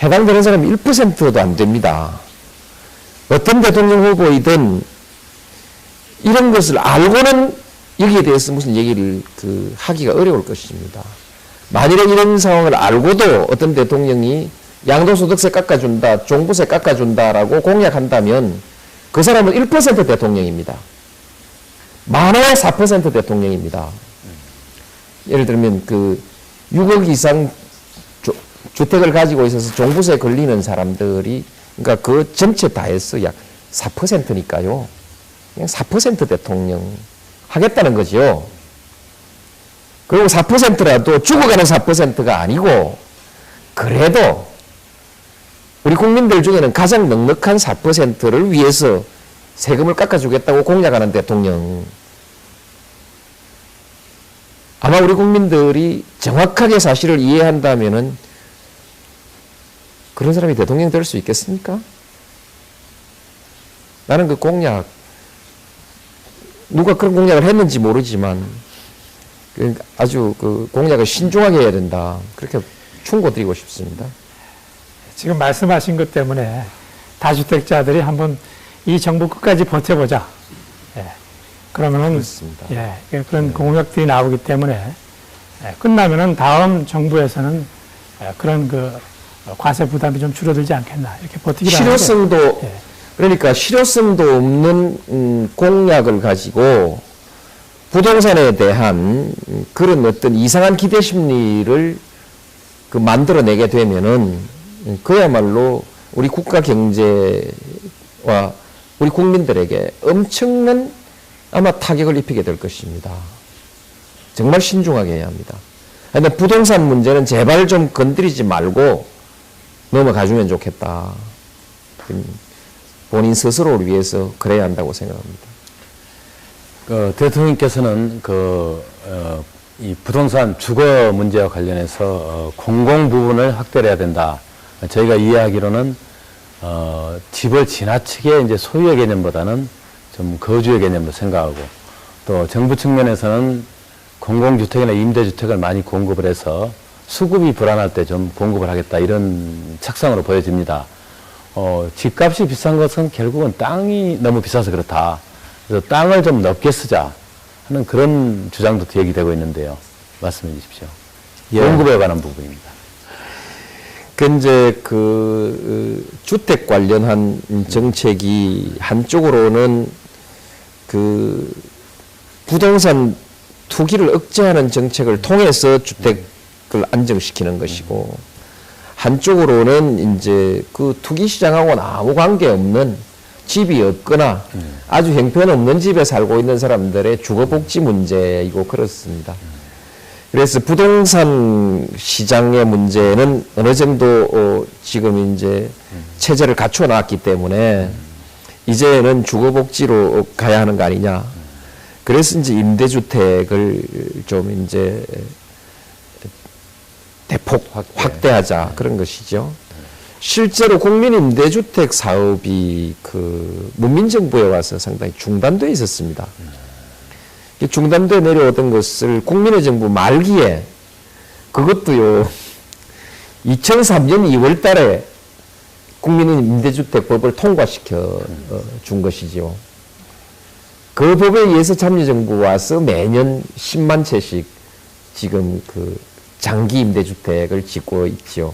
해당되는 사람이 1%도 안 됩니다. 어떤 대통령 후보이든 이런 것을 알고는 여기에 대해서 무슨 얘기를 하기가 어려울 것입니다. 만일에 이런 상황을 알고도 어떤 대통령이 양도소득세 깎아준다, 종부세 깎아준다라고 공약한다면 그 사람은 1% 대통령입니다. 많아야 4% 대통령입니다. 예를 들면 6억 이상 주택을 가지고 있어서 종부세 걸리는 사람들이, 그러니까 그 전체 다 해서 약 4%니까요. 그냥 4% 대통령 하겠다는 거죠. 그리고 4%라도 죽어가는 4%가 아니고, 그래도 우리 국민들 중에는 가장 넉넉한 4%를 위해서 세금을 깎아주겠다고 공약하는 대통령. 아마 우리 국민들이 정확하게 사실을 이해한다면은 그런 사람이 대통령 될 수 있겠습니까? 나는 그 공약, 누가 그런 공약을 했는지 모르지만 아주 그 공약을 신중하게 해야 된다. 그렇게 충고드리고 싶습니다. 지금 말씀하신 것 때문에 다주택자들이 한번 이 정부 끝까지 버텨보자. 그러면은 그렇습니다. 그런 공약들이 나오기 때문에 끝나면은 다음 정부에서는 그런 과세 부담이 좀 줄어들지 않겠나 이렇게 버티기로 실효성도 그러니까 실효성도 없는 공약을 가지고 부동산에 대한 그런 어떤 이상한 기대 심리를 만들어내게 되면은 그야말로 우리 국가 경제와 우리 국민들에게 엄청난 아마 타격을 입히게 될 것입니다. 정말 신중하게 해야 합니다. 근데 부동산 문제는 제발 좀 건드리지 말고 넘어가주면 좋겠다. 본인 스스로를 위해서 그래야 한다고 생각합니다. 대통령께서는 이 부동산 주거 문제와 관련해서 공공 부분을 확대해야 된다. 저희가 이해하기로는 집을 지나치게 이제 소유의 개념보다는 좀 거주의 개념도 생각하고 또 정부 측면에서는 공공주택이나 임대주택을 많이 공급을 해서 수급이 불안할 때 좀 공급을 하겠다 이런 책상으로 보여집니다. 집값이 비싼 것은 결국은 땅이 너무 비싸서 그렇다. 그래서 땅을 좀 넓게 쓰자 하는 그런 주장도 제기되고 있는데요. 말씀해 주십시오. 예. 공급에 관한 부분입니다. 이제 주택 관련한 정책이 한쪽으로는 부동산 투기를 억제하는 정책을 통해서 주택을 안정시키는 것이고, 한쪽으로는 이제 투기 시장하고는 아무 관계없는 집이 없거나 아주 형편없는 집에 살고 있는 사람들의 주거복지 문제이고 그렇습니다. 그래서 부동산 시장의 문제는 어느 정도 지금 이제 체제를 갖춰 놨기 때문에 이제는 주거복지로 가야 하는 거 아니냐. 그래서 이제 임대주택을 좀 이제 대폭 확대하자 그런 것이죠. 실제로 국민임대주택 사업이 문민정부에 와서 상당히 중단돼 있었습니다. 중단돼 내려오던 것을 국민의 정부 말기에 그것도요 2003년 2월 달에 국민임대주택법을 통과시켜 준 것이죠. 그 법에 의해서 참여정부 와서 매년 10만 채씩 지금 장기 임대주택을 짓고 있죠.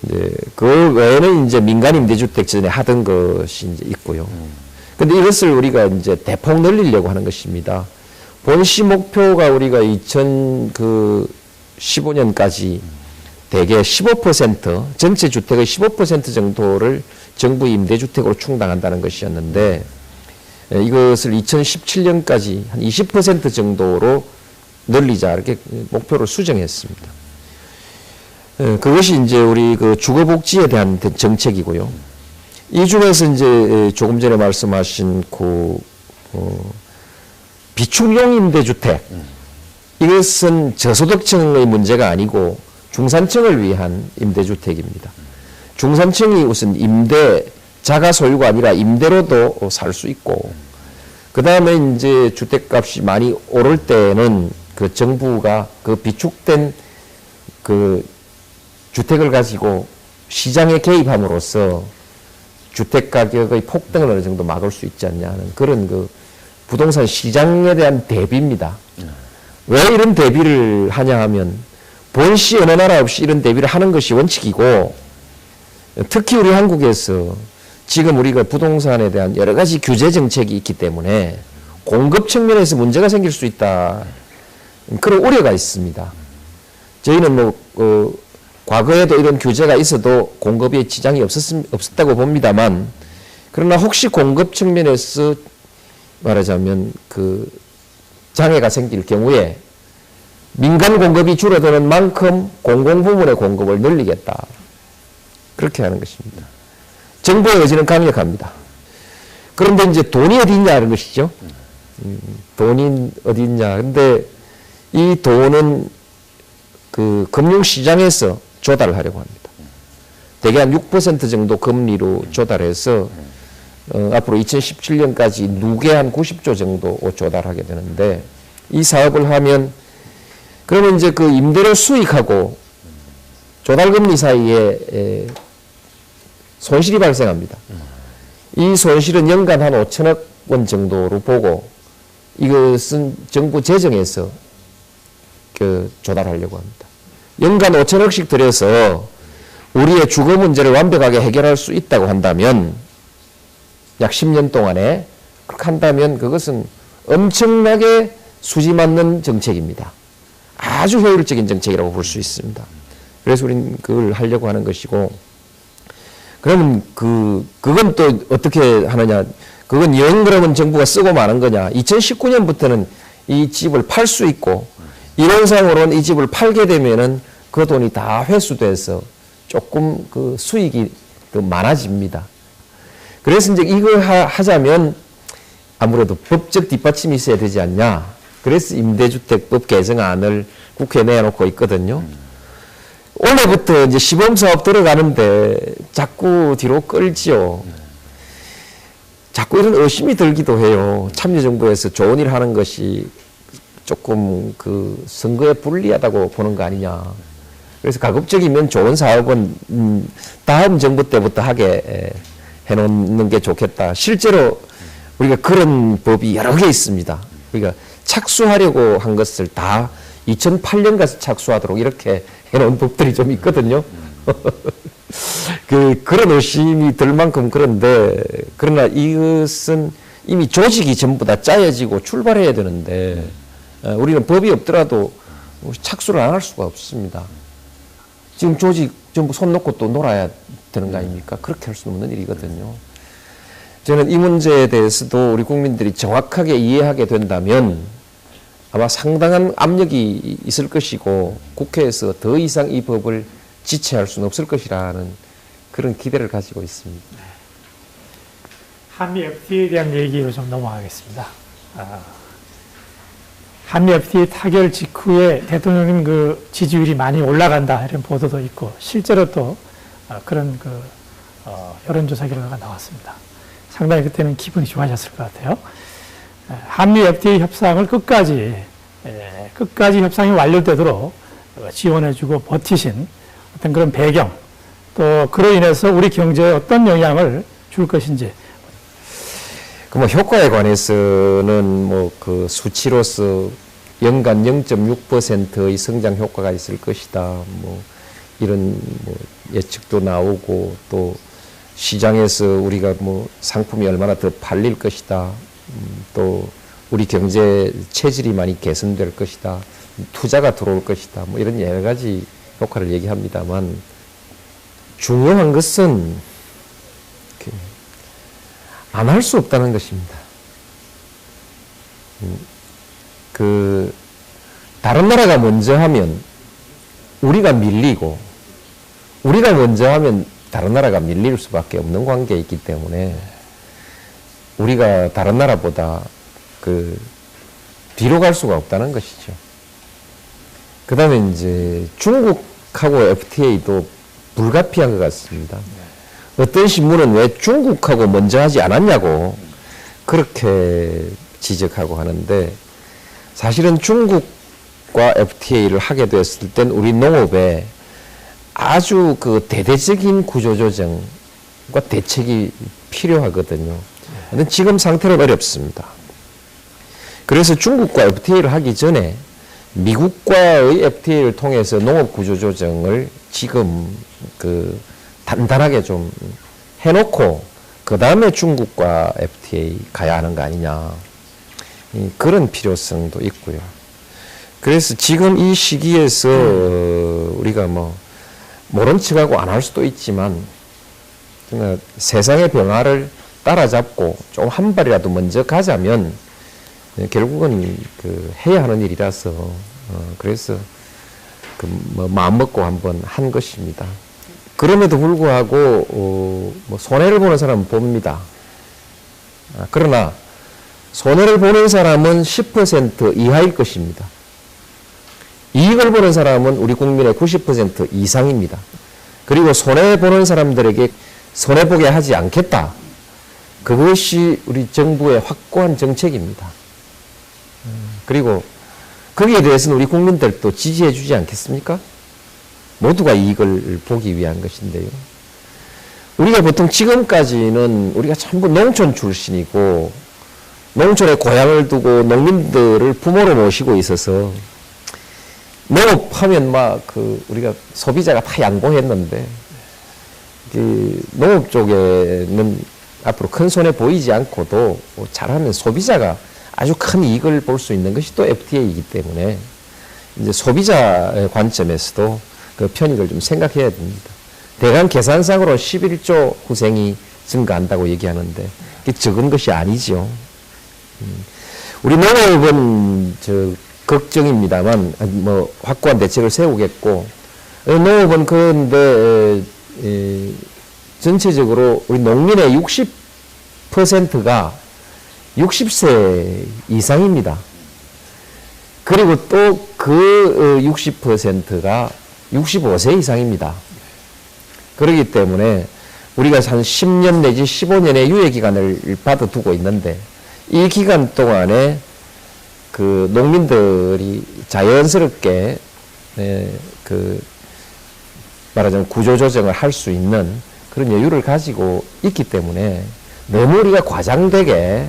이제 그 외에는 이제 민간 임대주택 전에 하던 것이 이제 있고요. 근데 이것을 우리가 이제 대폭 늘리려고 하는 것입니다. 본시 목표가 우리가 2015년까지 대개 15% 전체 주택의 15% 정도를 정부 임대주택으로 충당한다는 것이었는데 이것을 2017년까지 한 20% 정도로 늘리자 이렇게 목표를 수정했습니다. 그것이 이제 우리 주거복지에 대한 정책이고요. 이 중에서 이제 조금 전에 말씀하신 비축용 임대주택 이것은 저소득층의 문제가 아니고 중산층을 위한 임대주택입니다. 중산층이 우선 자가 소유가 아니라 임대로도 살 수 있고 그 다음에 이제 주택값이 많이 오를 때는 정부가 비축된 주택을 가지고 시장에 개입함으로써 주택 가격의 폭등을 어느 정도 막을 수 있지 않냐 하는 그런 부동산 시장에 대한 대비입니다. 왜 이런 대비를 하냐 하면 본시 어느 나라 없이 이런 대비를 하는 것이 원칙이고, 특히 우리 한국에서 지금 우리가 부동산에 대한 여러 가지 규제 정책이 있기 때문에 공급 측면에서 문제가 생길 수 있다. 그런 우려가 있습니다. 저희는 과거에도 이런 규제가 있어도 공급에 지장이 없었다고 봅니다만, 그러나 혹시 공급 측면에서 말하자면 장애가 생길 경우에 민간 공급이 줄어드는 만큼 공공부문의 공급을 늘리겠다. 그렇게 하는 것입니다. 정부의 의지는 강력합니다. 그런데 이제 돈이 어디 있냐는 것이죠. 돈이 어디 있냐. 근데 이 돈은 금융시장에서 조달하려고 합니다. 대개 한 6% 정도 금리로 조달해서 앞으로 2017년까지 누계 한 90조 정도 조달하게 되는데, 이 사업을 하면 그러면 이제 임대료 수익하고 조달금리 사이에 손실이 발생합니다. 이 손실은 연간 한 5천억 원 정도로 보고 이것은 정부 재정에서 조달하려고 합니다. 연간 5천억씩 들여서 우리의 주거 문제를 완벽하게 해결할 수 있다고 한다면, 약 10년 동안에 그렇게 한다면 그것은 엄청나게 수지 맞는 정책입니다. 아주 효율적인 정책이라고 볼 수 있습니다. 그래서 우리는 그걸 하려고 하는 것이고, 그러면 그건 또 어떻게 하느냐. 그건 영 그러면 정부가 쓰고 마는 거냐. 2019년부터는 이 집을 팔 수 있고, 이론상으로는 이 집을 팔게 되면은 그 돈이 다 회수돼서 조금 수익이 더 많아집니다. 그래서 이제 이걸 하자면 아무래도 법적 뒷받침이 있어야 되지 않냐. 그래서 임대주택법 개정안을 국회에 내놓고 있거든요. 올해부터 이제 시범사업 들어가는데 자꾸 뒤로 끌지요. 자꾸 이런 의심이 들기도 해요. 참여정부에서 좋은 일 하는 것이 조금 그 선거에 불리하다고 보는 거 아니냐. 그래서 가급적이면 좋은 사업은 다음 정부 때부터 하게 해놓는 게 좋겠다. 실제로 우리가 그런 법이 여러 개 있습니다. 우리가 착수하려고 한 것을 다 2008년 가서 착수하도록 이렇게 해놓은 법들이 좀 있거든요. 그런 의심이 들 만큼 그런데, 그러나 이것은 이미 조직이 전부 다 짜여지고 출발해야 되는데, 우리는 법이 없더라도 착수를 안 할 수가 없습니다. 지금 조직 전부 손 놓고 또 놀아야 되는 거 아닙니까? 그렇게 할 수 없는 일이거든요. 저는 이 문제에 대해서도 우리 국민들이 정확하게 이해하게 된다면 아마 상당한 압력이 있을 것이고 국회에서 더 이상 이 법을 지체할 수는 없을 것이라는 그런 기대를 가지고 있습니다. 한미 FTA에 대한 얘기로 좀 넘어가겠습니다. 한미 FTA 타결 직후에 대통령님 그 지지율이 많이 올라간다 이런 보도도 있고 실제로 또 그런 그 여론조사 결과가 나왔습니다. 상당히 그때는 기분이 좋아졌을 것 같아요. 한미 FTA 협상을 끝까지 협상이 완료되도록 지원해주고 버티신 어떤 그런 배경, 또 그로 인해서 우리 경제에 어떤 영향을 줄 것인지. 뭐 효과에 관해서는 뭐 그 수치로서 연간 0.6%의 성장 효과가 있을 것이다. 뭐 이런 뭐 예측도 나오고 또 시장에서 우리가 뭐 상품이 얼마나 더 팔릴 것이다. 또 우리 경제 체질이 많이 개선될 것이다. 투자가 들어올 것이다. 뭐 이런 여러 가지 효과를 얘기합니다만 중요한 것은 안 할 수 없다는 것입니다. 다른 나라가 먼저 하면 우리가 밀리고 우리가 먼저 하면 다른 나라가 밀릴 수밖에 없는 관계에 있기 때문에 우리가 다른 나라보다 뒤로 갈 수가 없다는 것이죠. 그 다음에 이제 중국하고 FTA도 불가피한 것 같습니다. 어떤 신문은 왜 중국하고 먼저 하지 않았냐고 그렇게 지적하고 하는데 사실은 중국과 FTA를 하게 됐을 땐 우리 농업에 아주 그 대대적인 구조조정과 대책이 필요하거든요. 근데 지금 상태는 어렵습니다. 그래서 중국과 FTA를 하기 전에 미국과의 FTA를 통해서 농업 구조조정을 지금 단단하게 좀 해놓고 그 다음에 중국과 FTA 가야 하는 거 아니냐 그런 필요성도 있고요. 그래서 지금 이 시기에서 우리가 뭐 모른 척하고 안 할 수도 있지만 세상의 변화를 따라잡고 좀 한 발이라도 먼저 가자면 결국은 해야 하는 일이라서 그래서 마음 먹고 한번 한 것입니다. 그럼에도 불구하고 뭐 손해를 보는 사람은 봅니다. 그러나 손해를 보는 사람은 10% 이하일 것입니다. 이익을 보는 사람은 우리 국민의 90% 이상입니다. 그리고 손해보는 사람들에게 손해보게 하지 않겠다. 그것이 우리 정부의 확고한 정책입니다. 그리고 거기에 대해서는 우리 국민들도 지지해 주지 않겠습니까? 모두가 이익을 보기 위한 것인데요. 우리가 보통 지금까지는 우리가 전부 농촌 출신이고 농촌에 고향을 두고 농민들을 부모로 모시고 있어서 농업하면 우리가 소비자가 다 양보했는데 농업 쪽에는 앞으로 큰 손해 보이지 않고도 잘하면 소비자가 아주 큰 이익을 볼 수 있는 것이 또 FTA이기 때문에 이제 소비자의 관점에서도 그 편익을 좀 생각해야 됩니다. 대강 계산상으로 11조 후생이 증가한다고 얘기하는데 그게 적은 것이 아니죠. 우리 농업은 걱정입니다만 뭐 확고한 대책을 세우겠고 농업은 그런데 전체적으로 우리 농민의 60%가 60세 이상입니다. 그리고 또 그 60%가 65세 이상입니다. 그렇기 때문에 우리가 한 10년 내지 15년의 유예 기간을 받아두고 있는데 이 기간 동안에 그 농민들이 자연스럽게 그 말하자면 구조조정을 할 수 있는 그런 여유를 가지고 있기 때문에 너무 우리가 과장되게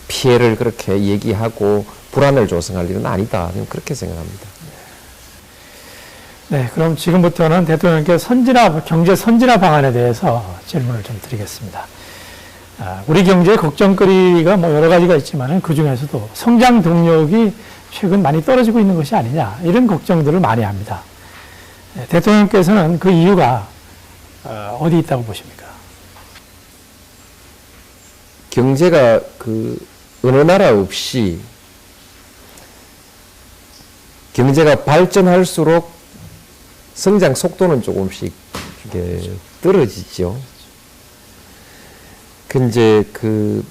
피해를 그렇게 얘기하고 불안을 조성할 일은 아니다. 저는 그렇게 생각합니다. 네, 그럼 지금부터는 대통령께 경제 선진화 방안에 대해서 질문을 좀 드리겠습니다. 우리 경제의 걱정거리가 뭐 여러 가지가 있지만 그 중에서도 성장 동력이 최근 많이 떨어지고 있는 것이 아니냐 이런 걱정들을 많이 합니다. 대통령께서는 그 이유가 어디 있다고 보십니까? 경제가 그 어느 나라 없이 경제가 발전할수록 성장 속도는 조금씩 이게 떨어지죠. 근데 그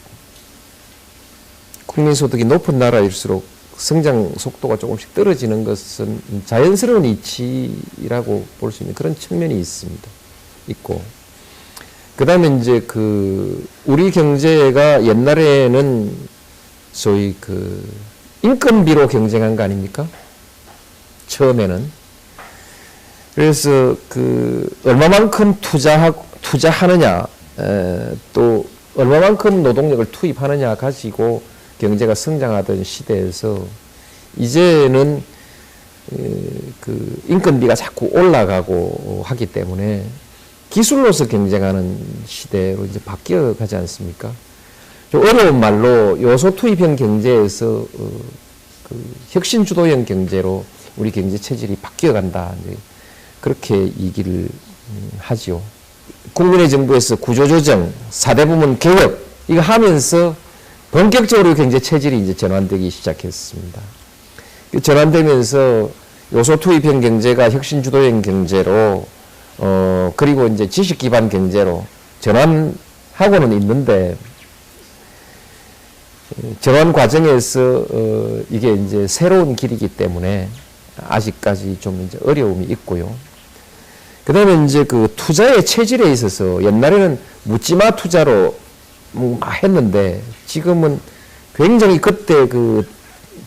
국민소득이 높은 나라일수록 성장 속도가 조금씩 떨어지는 것은 자연스러운 이치라고 볼 수 있는 그런 측면이 있고, 그 다음에 이제 그 우리 경제가 옛날에는 소위 그 인건비로 경쟁한 거 아닙니까? 처음에는. 그래서 그 얼마만큼 투자하느냐, 또 얼마만큼 노동력을 투입하느냐 가지고 경제가 성장하던 시대에서 이제는 그 인건비가 자꾸 올라가고 하기 때문에 기술로서 경쟁하는 시대로 이제 바뀌어 가지 않습니까? 좀 어려운 말로 요소 투입형 경제에서 그 혁신 주도형 경제로 우리 경제 체질이 바뀌어 간다. 그렇게 얘기를 하지요. 국민의 정부에서 구조조정, 4대 부문 개혁 이거 하면서 본격적으로 경제 체질이 이제 전환되기 시작했습니다. 전환되면서 요소 투입형 경제가 혁신 주도형 경제로 그리고 이제 지식 기반 경제로 전환하고는 있는데 전환 과정에서 이게 이제 새로운 길이기 때문에 아직까지 좀 이제 어려움이 있고요. 그 다음에 이제 그 투자의 체질에 있어서 옛날에는 묻지마 투자로 했는데 지금은 굉장히 그때 그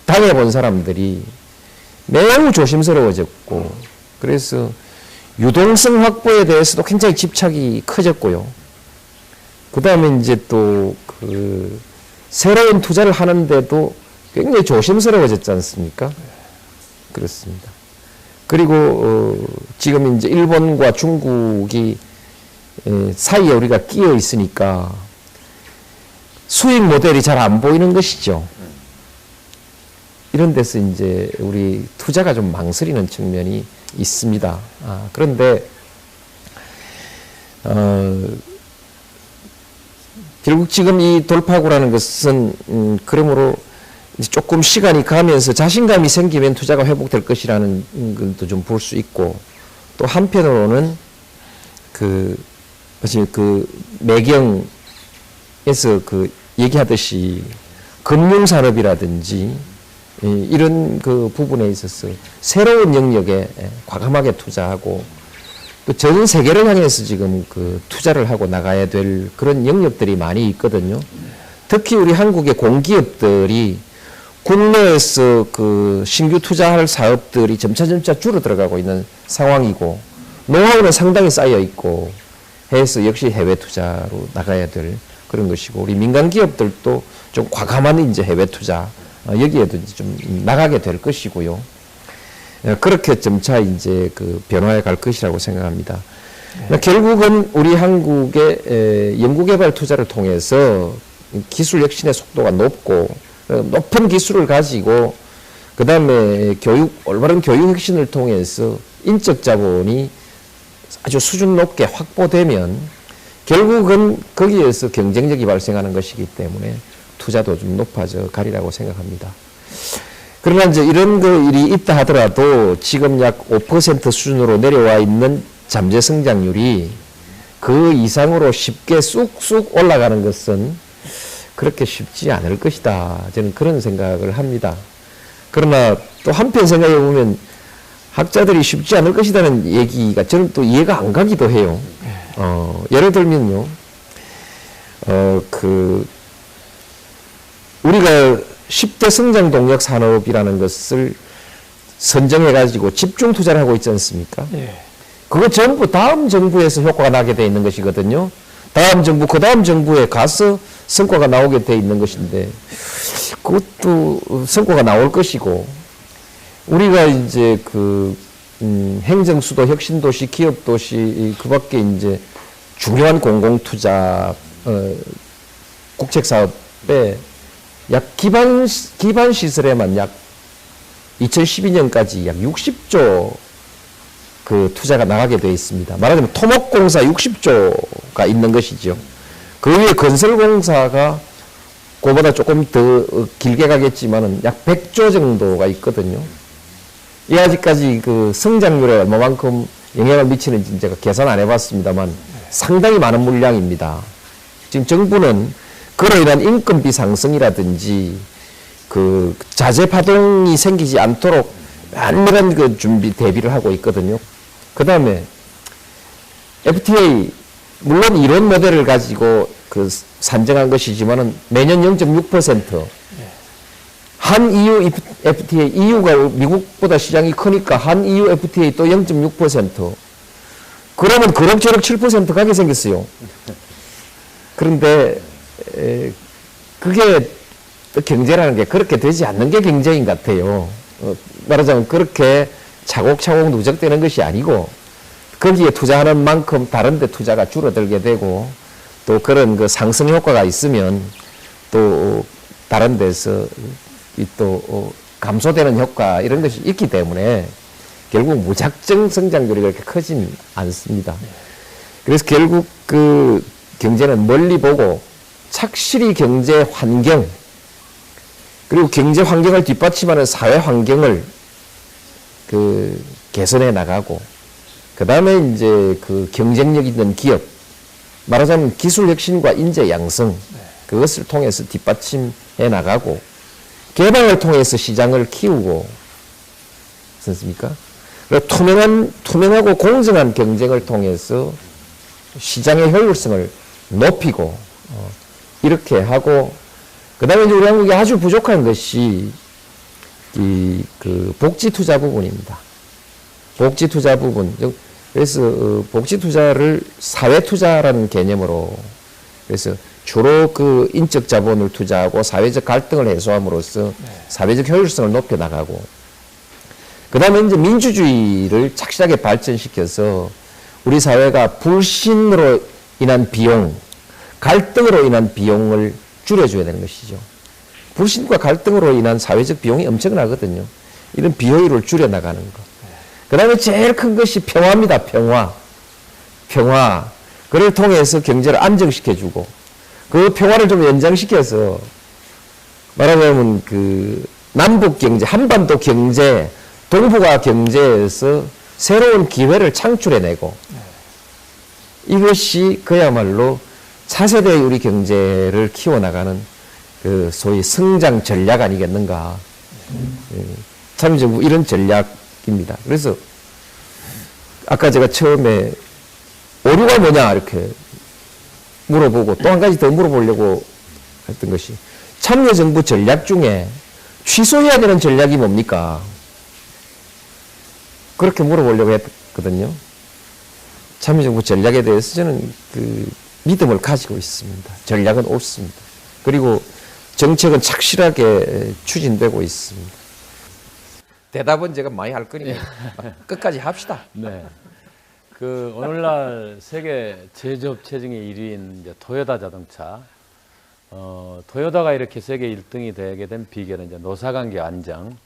당해본 사람들이 매우 조심스러워졌고 그래서 유동성 확보에 대해서도 굉장히 집착이 커졌고요. 그 다음에 이제 또 그 새로운 투자를 하는데도 굉장히 조심스러워졌지 않습니까? 그렇습니다. 그리고 지금 이제 일본과 중국이 사이에 우리가 끼어 있으니까 수익 모델이 잘 안 보이는 것이죠. 이런 데서 이제 우리 투자가 좀 망설이는 측면이 있습니다. 그런데 결국 지금 이 돌파구라는 것은 그러므로 이제 조금 시간이 가면서 자신감이 생기면 투자가 회복될 것이라는 것도 좀 볼 수 있고 또 한편으로는 그 매경에서 그 얘기하듯이 금융산업이라든지 이런 그 부분에 있어서 새로운 영역에 과감하게 투자하고 또 전 세계를 향해서 지금 그 투자를 하고 나가야 될 그런 영역들이 많이 있거든요. 특히 우리 한국의 공기업들이 국내에서 그 신규 투자할 사업들이 점차 줄어들어가고 있는 상황이고 노하우는 상당히 쌓여 있고 해서 역시 해외 투자로 나가야 될 그런 것이고 우리 민간 기업들도 좀 과감한 이제 해외 투자 여기에도 이제 좀 나가게 될 것이고요. 그렇게 점차 이제 그 변화해 갈 것이라고 생각합니다. 네. 결국은 우리 한국의 연구개발 투자를 통해서 기술 혁신의 속도가 높고 높은 기술을 가지고 그 다음에 올바른 교육 혁신을 통해서 인적 자본이 아주 수준 높게 확보되면 결국은 거기에서 경쟁력이 발생하는 것이기 때문에 투자도 좀 높아져 가리라고 생각합니다. 그러나 이제 이런 일이 있다 하더라도 지금 약 5% 수준으로 내려와 있는 잠재 성장률이 그 이상으로 쉽게 쑥쑥 올라가는 것은 그렇게 쉽지 않을 것이다. 저는 그런 생각을 합니다. 그러나 또 한편 생각해 보면 학자들이 쉽지 않을 것이라는 얘기가 저는 또 이해가 안 가기도 해요. 예를 들면요, 우리가 10대 성장 동력 산업이라는 것을 선정해가지고 집중 투자를 하고 있지 않습니까? 예. 그거 전부 다음 정부에서 효과가 나게 돼 있는 것이거든요. 다음 정부, 그 다음 정부에 가서 성과가 나오게 돼 있는 것인데, 그것도 성과가 나올 것이고, 우리가 이제 행정수도, 혁신도시, 기업도시, 그 밖에 이제 중요한 공공투자, 국책사업에 약 기반시설에만 약 2012년까지 약 60조 투자가 나가게 되어 있습니다. 말하자면 토목공사 60조가 있는 것이죠. 그 위에 건설공사가 그보다 조금 더 길게 가겠지만은 약 100조 정도가 있거든요. 이 아직까지 성장률에 얼마만큼 영향을 미치는지 제가 계산 안 해봤습니다만 상당히 많은 물량입니다. 지금 정부는 그로 인한 인건비 상승이라든지 자재 파동이 생기지 않도록 안밀한 준비 대비를 하고 있거든요. 그 다음에 FTA 물론 이런 모델을 가지고 산정한 것이지만은 매년 0.6% 한 EU FTA, EU가 미국보다 시장이 크니까 한 EU FTA 또 0.6%. 그러면 그럭저럭 7% 가게 생겼어요. 그런데 그게 경제라는 게 그렇게 되지 않는 게 경제인 것 같아요. 말하자면 그렇게 차곡차곡 누적되는 것이 아니고 거기에 투자하는 만큼 다른 데 투자가 줄어들게 되고 또 그런 상승 효과가 있으면 또 다른 데서 또 감소되는 효과 이런 것이 있기 때문에 결국 무작정 성장률이 그렇게 크진 않습니다. 그래서 결국 경제는 멀리 보고 착실히 경제 환경 그리고 경제 환경을 뒷받침하는 사회 환경을 개선해 나가고 그 다음에 이제 경쟁력 있는 기업 말하자면 기술 혁신과 인재 양성 그것을 통해서 뒷받침해 나가고 개방을 통해서 시장을 키우고 그렇습니까? 투명하고 공정한 경쟁을 통해서 시장의 효율성을 높이고 이렇게 하고 그 다음에 우리 한국이 아주 부족한 것이 복지 투자 부분입니다. 복지 투자 부분. 그래서 복지 투자를 사회 투자라는 개념으로 그래서 주로 인적 자본을 투자하고 사회적 갈등을 해소함으로써 사회적 효율성을 높여 나가고 그 다음에 이제 민주주의를 착실하게 발전시켜서 우리 사회가 불신으로 인한 비용, 갈등으로 인한 비용을 줄여줘야 되는 것이죠. 불신과 갈등으로 인한 사회적 비용이 엄청나거든요. 이런 비효율을 줄여나가는 것. 그 다음에 제일 큰 것이 평화입니다. 평화. 그를 통해서 경제를 안정시켜주고 그 평화를 좀 연장시켜서 말하자면 남북 경제, 한반도 경제, 동북아 경제에서 새로운 기회를 창출해내고 이것이 그야말로 차세대의 우리 경제를 키워나가는 소위 성장 전략 아니겠는가. 참여정부 이런 전략입니다. 그래서 아까 제가 처음에 오류가 뭐냐 이렇게 물어보고 또 한 가지 더 물어보려고 했던 것이 참여정부 전략 중에 취소해야 되는 전략이 뭡니까? 그렇게 물어보려고 했거든요. 참여정부 전략에 대해서 저는 믿음을 가지고 있습니다. 전략은 옳습니다. 그리고 정책은 착실하게 추진되고 있습니다. 대답은 제가 많이 할 거니까 끝까지 합시다. 네. 오늘날 세계 제조업 체증의 1위인 이제 토요타 자동차. 토요타가 이렇게 세계 1등이 되게 된 비결은 이제 노사관계 안정,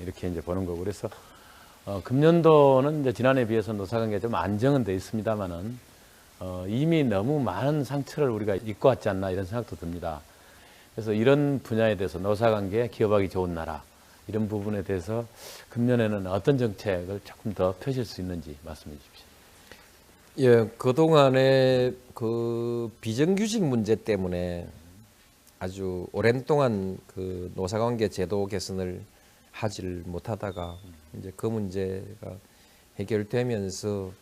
이렇게 이제 보는 거고. 그래서, 금년도는 이제 지난해에 비해서 노사관계가 좀 안정은 돼 있습니다만은, 이미 너무 많은 상처를 우리가 입고 왔지 않나 이런 생각도 듭니다. 그래서 이런 분야에 대해서 노사관계, 기업하기 좋은 나라, 이런 부분에 대해서 금년에는 어떤 정책을 조금 더 펴실 수 있는지 말씀해 주십시오. 예, 그동안에 비정규직 문제 때문에 아주 오랜 동안 노사관계 제도 개선을 하지를 못하다가 이제 그 문제가 해결되면서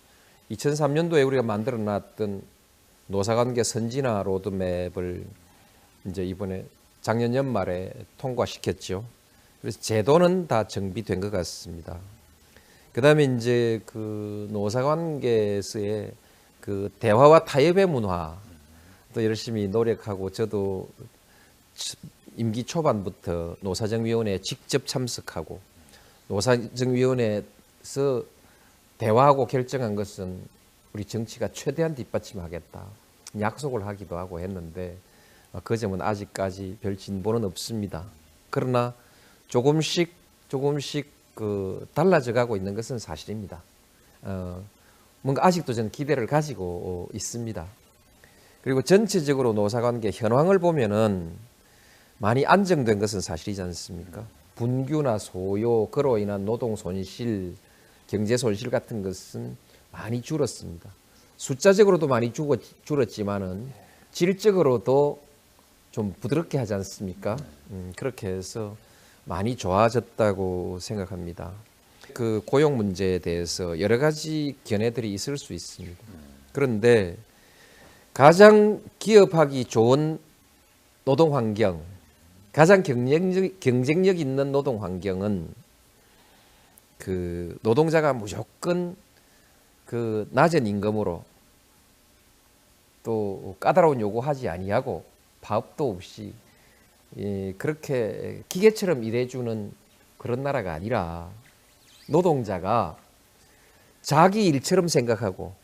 2003년도에 우리가 만들어 놨던 노사관계 선진화 로드맵을 이제 이번에 작년 연말에 통과시켰죠. 그래서 제도는 다 정비된 것 같습니다. 그다음에 이제 그 노사관계에서의 그 대화와 타협의 문화 또 열심히 노력하고 저도 임기 초반부터 노사정위원회에 직접 참석하고 노사정위원회에서 대화하고 결정한 것은 우리 정치가 최대한 뒷받침하겠다 약속을 하기도 하고 했는데 그 점은 아직까지 별 진보는 없습니다. 그러나 조금씩 그 달라져 가고 있는 것은 사실입니다. 뭔가 아직도 저는 기대를 가지고 있습니다. 그리고 전체적으로 노사관계 현황을 보면은 많이 안정된 것은 사실이지 않습니까? 분규나 소요, 그로 인한 노동 손실, 경제 손실 같은 것은 많이 줄었습니다. 숫자적으로도 많이 줄었지만은 질적으로도 좀 부드럽게 하지 않습니까? 그렇게 해서 많이 좋아졌다고 생각합니다. 그 고용 문제에 대해서 여러 가지 견해들이 있을 수 있습니다. 그런데 가장 기업하기 좋은 노동 환경, 가장 경쟁력 있는 노동 환경은 그 노동자가 무조건 그 낮은 임금으로 또 까다로운 요구하지 아니하고 파업도 없이 그렇게 기계처럼 일해주는 그런 나라가 아니라 노동자가 자기 일처럼 생각하고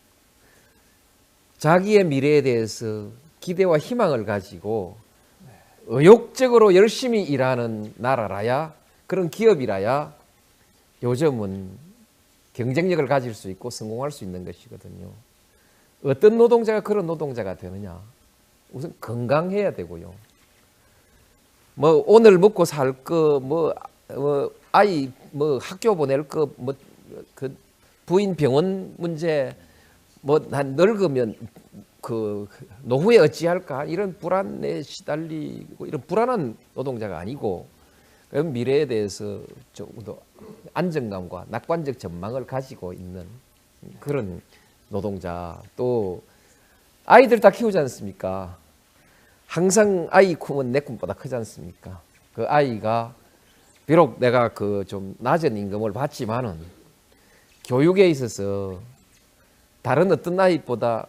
자기의 미래에 대해서 기대와 희망을 가지고 의욕적으로 열심히 일하는 나라라야, 그런 기업이라야 요즘은 경쟁력을 가질 수 있고 성공할 수 있는 것이거든요. 어떤 노동자가 그런 노동자가 되느냐? 우선 건강해야 되고요. 뭐 오늘 먹고 살 거, 아이 학교 보낼 거, 그 부인 병원 문제, 난 늙으면 그 노후에 어찌할까 이런 불안에 시달리고 이런 불안한 노동자가 아니고 미래에 대해서 조금 더 안정감과 낙관적 전망을 가지고 있는 그런 노동자. 또 아이들 다 키우지 않습니까? 항상 아이 꿈은 내 꿈보다 크지 않습니까? 그 아이가 비록 내가 그 좀 낮은 임금을 받지만은 교육에 있어서 다른 어떤 아이보다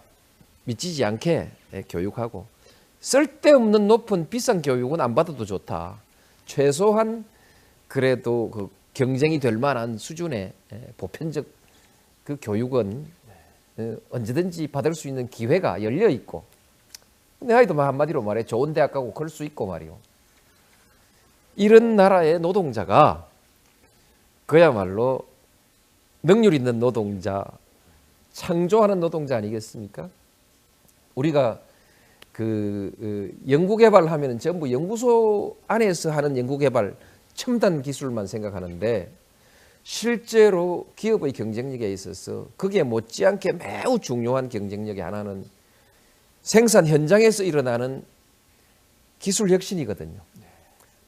미치지 않게 교육하고, 쓸데없는 높은 비싼 교육은 안 받아도 좋다. 최소한 그래도 그 경쟁이 될 만한 수준의 보편적 그 교육은 언제든지 받을 수 있는 기회가 열려 있고, 내 아이도 한마디로 말해 좋은 대학 가고 그럴 수 있고 말이요. 이런 나라의 노동자가 그야말로 능률 있는 노동자, 창조하는 노동자 아니겠습니까? 우리가 그 연구개발하면 전부 연구소 안에서 하는 연구개발 첨단 기술만 생각하는데 실제로 기업의 경쟁력에 있어서 거기에 못지않게 매우 중요한 경쟁력의 하나는 생산 현장에서 일어나는 기술 혁신이거든요.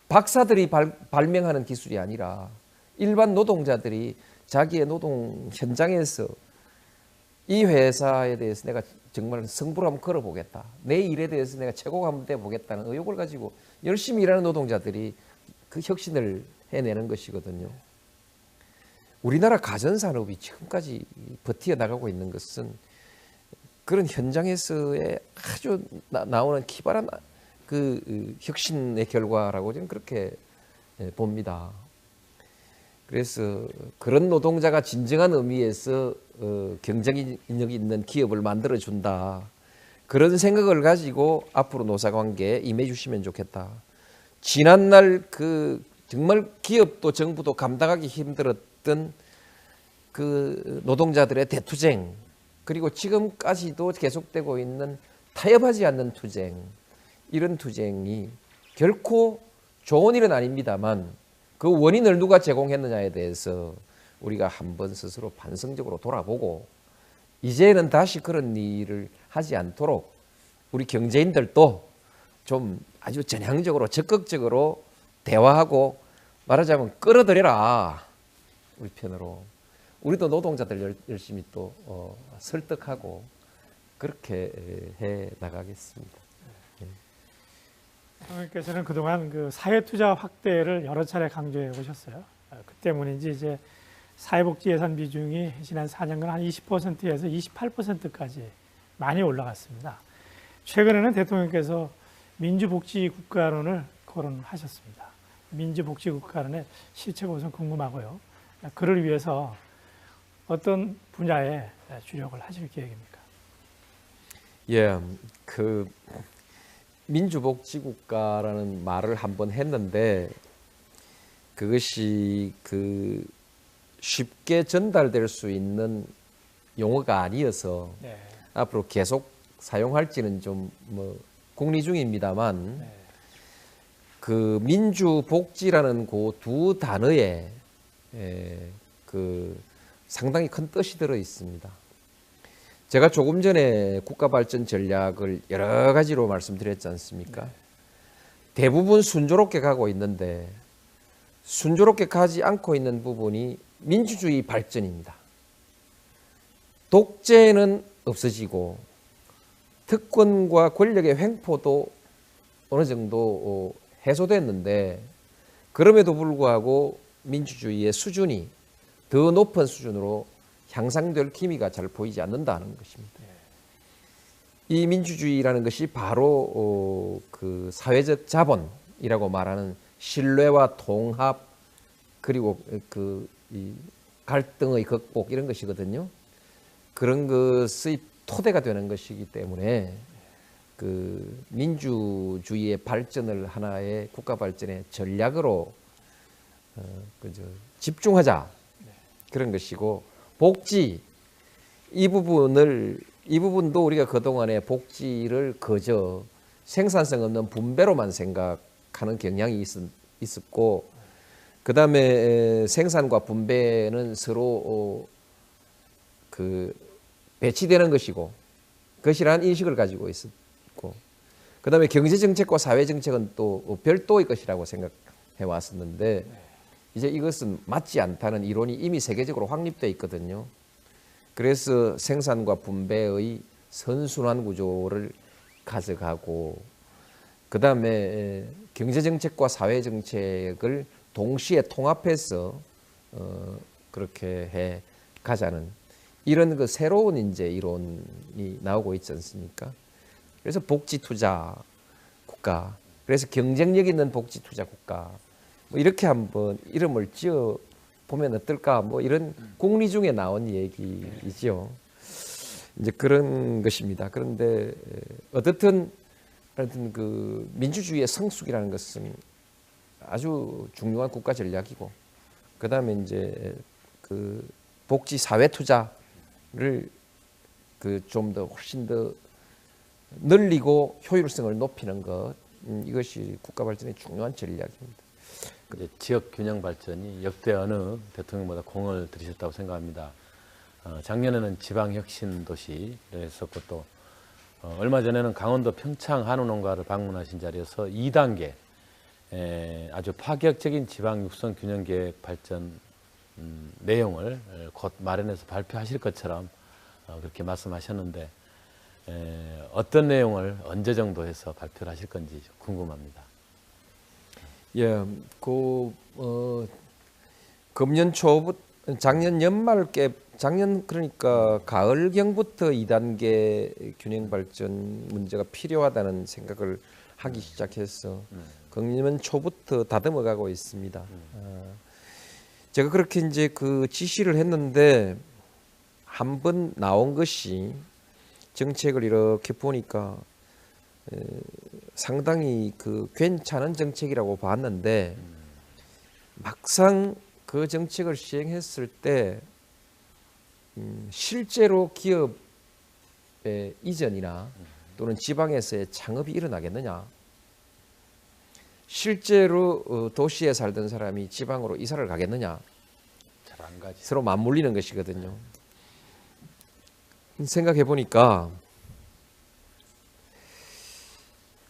박사들이 발명하는 기술이 아니라 일반 노동자들이 자기의 노동 현장에서 이 회사에 대해서 내가 정말 승부를 한번 걸어보겠다, 내 일에 대해서 내가 최고가 한번 돼보겠다는 의욕을 가지고 열심히 일하는 노동자들이 그 혁신을 해내는 것이거든요. 우리나라 가전산업이 지금까지 버티어 나가고 있는 것은 그런 현장에서의 아주 나오는 기발한 그 혁신의 결과라고 저는 그렇게 봅니다. 그래서 그런 노동자가 진정한 의미에서 경쟁력이 있는 기업을 만들어준다, 그런 생각을 가지고 앞으로 노사관계에 임해 주시면 좋겠다. 지난날 그 정말 기업도 정부도 감당하기 힘들었던 그 노동자들의 대투쟁, 그리고 지금까지도 계속되고 있는 타협하지 않는 투쟁, 이런 투쟁이 결코 좋은 일은 아닙니다만 그 원인을 누가 제공했느냐에 대해서 우리가 한번 스스로 반성적으로 돌아보고 이제는 다시 그런 일을 하지 않도록 우리 경제인들도 좀 아주 전향적으로 적극적으로 대화하고, 말하자면 끌어들여라, 우리 편으로 우리도 노동자들 열심히 또 설득하고 그렇게 해 나가겠습니다. 대통령께서는 그동안 그 사회투자 확대를 여러 차례 강조해 오셨어요. 그 때문인지 이제 사회복지 예산 비중이 지난 4년간 한 20%에서 28%까지 많이 올라갔습니다. 최근에는 대통령께서 민주복지국가론을 거론하셨습니다. 민주복지국가론의 실체가 우선 궁금하고요. 그를 위해서 어떤 분야에 주력을 하실 계획입니까? 예, 그 민주복지국가라는 말을 한번 했는데 그것이 그 쉽게 전달될 수 있는 용어가 아니어서 네. 앞으로 계속 사용할지는 좀 뭐 궁리 중입니다만 네. 그 민주복지라는 그 두 단어에 그 상당히 큰 뜻이 들어 있습니다. 제가 조금 전에 국가발전 전략을 여러 가지로 말씀드렸지 않습니까? 네. 대부분 순조롭게 가고 있는데 순조롭게 가지 않고 있는 부분이 민주주의 발전입니다. 독재는 없어지고 특권과 권력의 횡포도 어느 정도 해소됐는데 그럼에도 불구하고 민주주의의 수준이 더 높은 수준으로 향상될 기미가 잘 보이지 않는다는 것입니다. 이 민주주의라는 것이 바로 그 사회적 자본이라고 말하는 신뢰와 통합 그리고 그 이 갈등의 극복 이런 것이거든요. 그런 것의 토대가 되는 것이기 때문에 그 민주주의의 발전을 하나의 국가 발전의 전략으로 집중하자 그런 것이고 복지 이 부분도 우리가 그동안에 복지를 그저 생산성 없는 분배로만 생각하는 경향이 있었고 그 다음에 생산과 분배는 서로 그 배치되는 것이고 그것이라는 인식을 가지고 있었고 그 다음에 경제정책과 사회정책은 또 별도의 것이라고 생각해 왔었는데 이제 이것은 맞지 않다는 이론이 이미 세계적으로 확립되어 있거든요. 그래서 생산과 분배의 선순환 구조를 가져가고 그 다음에 경제정책과 사회정책을 동시에 통합해서 그렇게 해 가자는 이런 그 새로운 이제 이론이 나오고 있지 않습니까? 그래서 복지 투자 국가, 그래서 경쟁력 있는 복지 투자 국가, 뭐 이렇게 한번 이름을 지어 보면 어떨까? 뭐 이런 공리 중에 나온 얘기이죠. 이제 그런 것입니다. 그런데 어떻든 그 민주주의의 성숙이라는 것은 아주 중요한 국가 전략이고, 그 다음에 이제 그 복지 사회 투자를 그 좀 더 훨씬 더 늘리고 효율성을 높이는 것, 이것이 국가 발전의 중요한 전략입니다. 이제 지역 균형 발전이 역대 어느 대통령보다 공을 들이셨다고 생각합니다. 작년에는 지방혁신도시를 했었고 또 얼마 전에는 강원도 평창 한우농가를 방문하신 자리에서 2단계 아주 파격적인 지방 육성 균형 계획 발전 내용을 곧 마련해서 발표하실 것처럼 그렇게 말씀하셨는데 어떤 내용을 언제 정도 해서 발표를 하실 건지 궁금합니다. 예, 금년 초부터 작년 연말께 작년 그러니까 가을경부터 2단계 균형 발전 문제가 필요하다는 생각을 하기 시작해서 금년 초부터 다듬어가고 있습니다. 제가 그렇게 이제 그 지시를 했는데 한 번 나온 것이 정책을 이렇게 보니까 상당히 그 괜찮은 정책이라고 봤는데 막상 그 정책을 시행했을 때 실제로 기업의 이전이나 또는 지방에서의 창업이 일어나겠느냐, 실제로 도시에 살던 사람이 지방으로 이사를 가겠느냐, 잘 안 가지. 서로 맞물리는 것이거든요. 생각해 보니까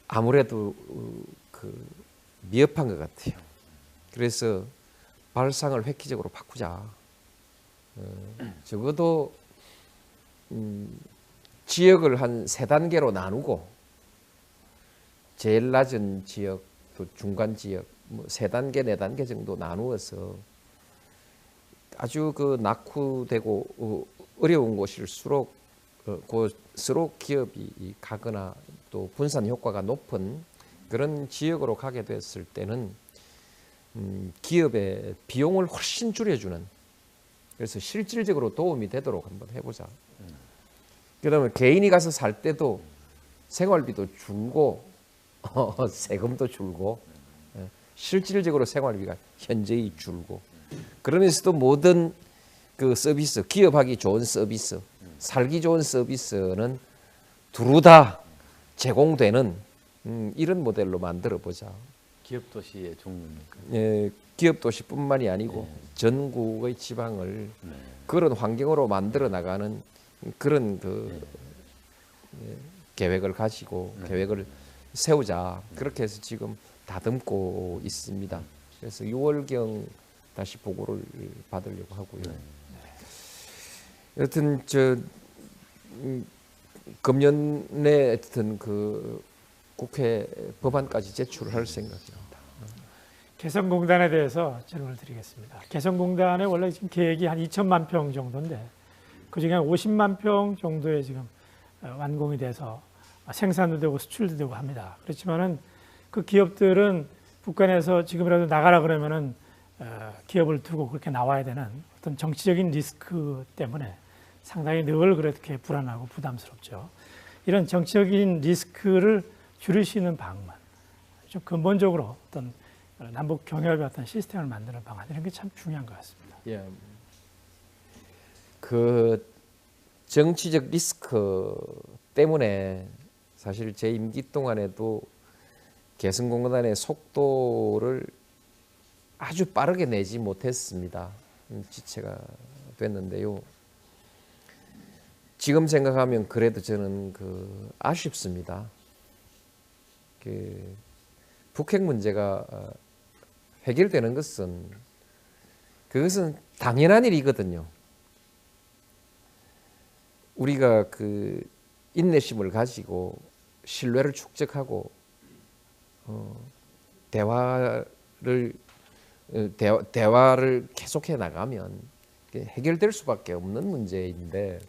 아무래도 그 미흡한 것 같아요. 그래서 발상을 획기적으로 바꾸자. 적어도 지역을 한 3단계로 나누고 제일 낮은 지역, 또 중간 지역, 뭐 3단계, 4단계 정도 나누어서 아주 그 낙후되고 어려운 곳일수록 곳으로 기업이 가거나 또 분산 효과가 높은 그런 지역으로 가게 됐을 때는 기업의 비용을 훨씬 줄여주는, 그래서 실질적으로 도움이 되도록 한번 해보자. 그다음에 개인이 가서 살 때도 생활비도 줄고 세금도 줄고 실질적으로 생활비가 현저히 줄고, 그러면서도 모든 그 서비스, 기업하기 좋은 서비스, 살기 좋은 서비스는 두루 다 제공되는 이런 모델로 만들어 보자. 기업 도시의 종류입니까? 예, 기업 도시뿐만이 아니고 전국의 지방을 그런 환경으로 만들어 나가는 그런 계획을 가지고 계획을 세우자. 그렇게 해서 지금 다듬고 있습니다. 그래서 6월경 다시 보고를 받으려고 하고요. 여튼 금년에 어떤 그 국회 법안까지 제출할 생각입니다. 개성공단에 대해서 질문을 드리겠습니다. 개성공단에 원래 지금 계획이 한 2천만 평 정도인데 그중에 한 50만 평 정도에 지금 완공이 돼서 생산도 되고 수출도 되고 합니다. 그렇지만은 그 기업들은 북한에서 지금이라도 나가라 그러면은 기업을 두고 그렇게 나와야 되는 어떤 정치적인 리스크 때문에 상당히 늘 그렇게 불안하고 부담스럽죠. 이런 정치적인 리스크를 줄일 수 있는 방안, 좀 근본적으로 어떤 남북 경협의 어떤 시스템을 만드는 방안, 이런 게 참 중요한 것 같습니다. 예. 그 정치적 리스크 때문에 사실 제 임기 동안에도 개성공단의 속도를 아주 빠르게 내지 못했습니다. 지체가 됐는데요. 지금 생각하면 그래도 저는 아쉽습니다. 북핵 문제가 해결되는 그것은 당연한 일이거든요. 우리가 인내심을 가지고 신뢰를 축적하고 대화를 계속해 나가면 해결될 수밖에 없는 문제인데,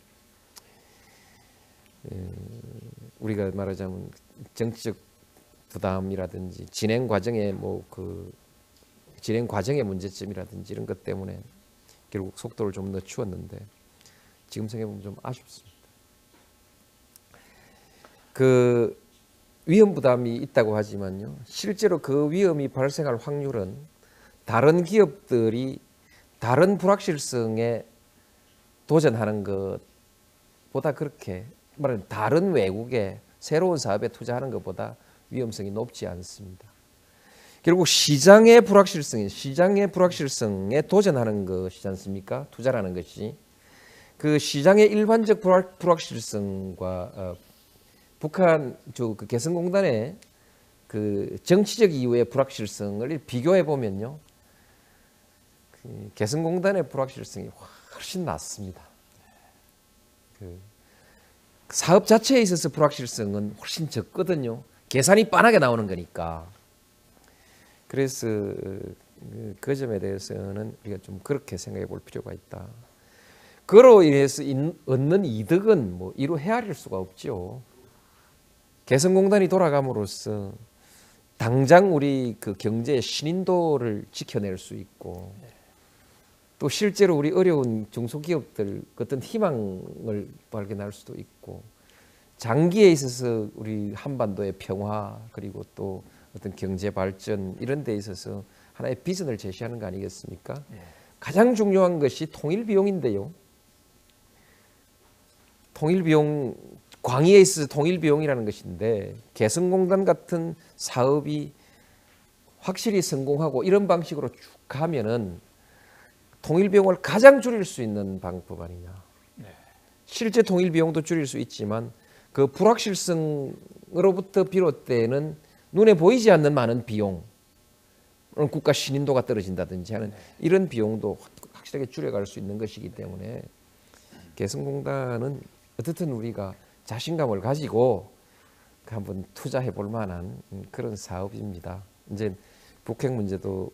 우리가 말하자면 정치적 부담이라든지 진행 과정의 진행 과정의 문제점이라든지 이런 것 때문에 결국 속도를 좀 늦추었는데 지금 생각해보면 좀 아쉽습니다. 그 위험 부담이 있다고 하지만요, 실제로 그 위험이 발생할 확률은 다른 기업들이 다른 불확실성에 도전하는 것보다, 그렇게 말하면 다른 외국의 새로운 사업에 투자하는 것보다 위험성이 높지 않습니다. 결국 시장의 불확실성에 도전하는 것이지 않습니까? 투자라는 것이. 그 시장의 일반적 불확실성과 북한 그 개성공단의 그 정치적 이유의 불확실성을 비교해 보면요, 개성공단의 불확실성이 훨씬 낮습니다. 사업 자체에 있어서 불확실성은 훨씬 적거든요. 계산이 빤하게 나오는 거니까. 그래서 그 점에 대해서는 우리가 좀 그렇게 생각해 볼 필요가 있다. 그로 인해서 얻는 이득은 이루 헤아릴 수가 없죠. 개성공단이 돌아감으로써 당장 우리 그 경제의 신인도를 지켜낼 수 있고, 또 실제로 우리 어려운 중소기업들 어떤 희망을 발견할 수도 있고, 장기에 있어서 우리 한반도의 평화, 그리고 또 어떤 경제 발전, 이런 데 있어서 하나의 비전을 제시하는 거 아니겠습니까? 가장 중요한 것이 통일 비용인데요. 통일 비용, 광의에 있어서 통일 비용이라는 것인데, 개성공단 같은 사업이 확실히 성공하고 이런 방식으로 쭉 가면은 통일 비용을 가장 줄일 수 있는 방법 아니냐. 실제 통일 비용도 줄일 수 있지만 그 불확실성으로부터 비롯되는 눈에 보이지 않는 많은 비용, 국가 신인도가 떨어진다든지 하는 이런 비용도 확실하게 줄여갈 수 있는 것이기 때문에 개성공단은 어떻든 우리가 자신감을 가지고 한번 투자해 볼 만한 그런 사업입니다. 이제 북핵 문제도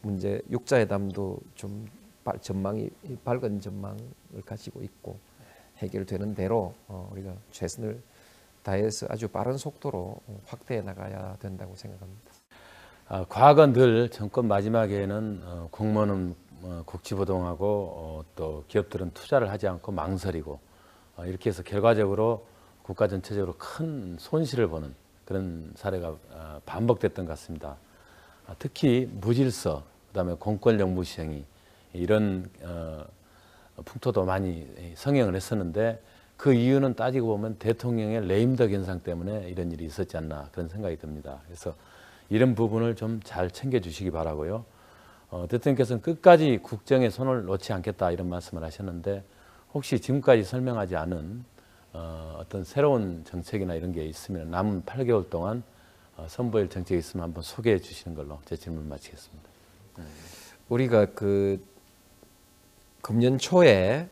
육자회담도 좀 전망이 밝은 전망을 가지고 있고 해결되는 대로 우리가 최선을 다해서 아주 빠른 속도로 확대해 나가야 된다고 생각합니다. 과거 늘 정권 마지막에는 공무원은 국지부동하고 또 기업들은 투자를 하지 않고 망설이고 이렇게 해서 결과적으로 국가 전체적으로 큰 손실을 보는 그런 사례가 반복됐던 것 같습니다. 특히 무질서, 그다음에 공권력 무시행위 이런 풍토도 많이 성행을 했었는데 그 이유는 따지고 보면 대통령의 레임덕 현상 때문에 이런 일이 있었지 않나 그런 생각이 듭니다. 그래서 이런 부분을 좀 잘 챙겨주시기 바라고요. 대통령께서는 끝까지 국정에 손을 놓지 않겠다 이런 말씀을 하셨는데 혹시 지금까지 설명하지 않은 어떤 새로운 정책이나 이런 게 있으면 남은 8개월 동안 선보일 정책이 있으면 한번 소개해 주시는 걸로 제 질문 마치겠습니다. 우리가 그 금년 초에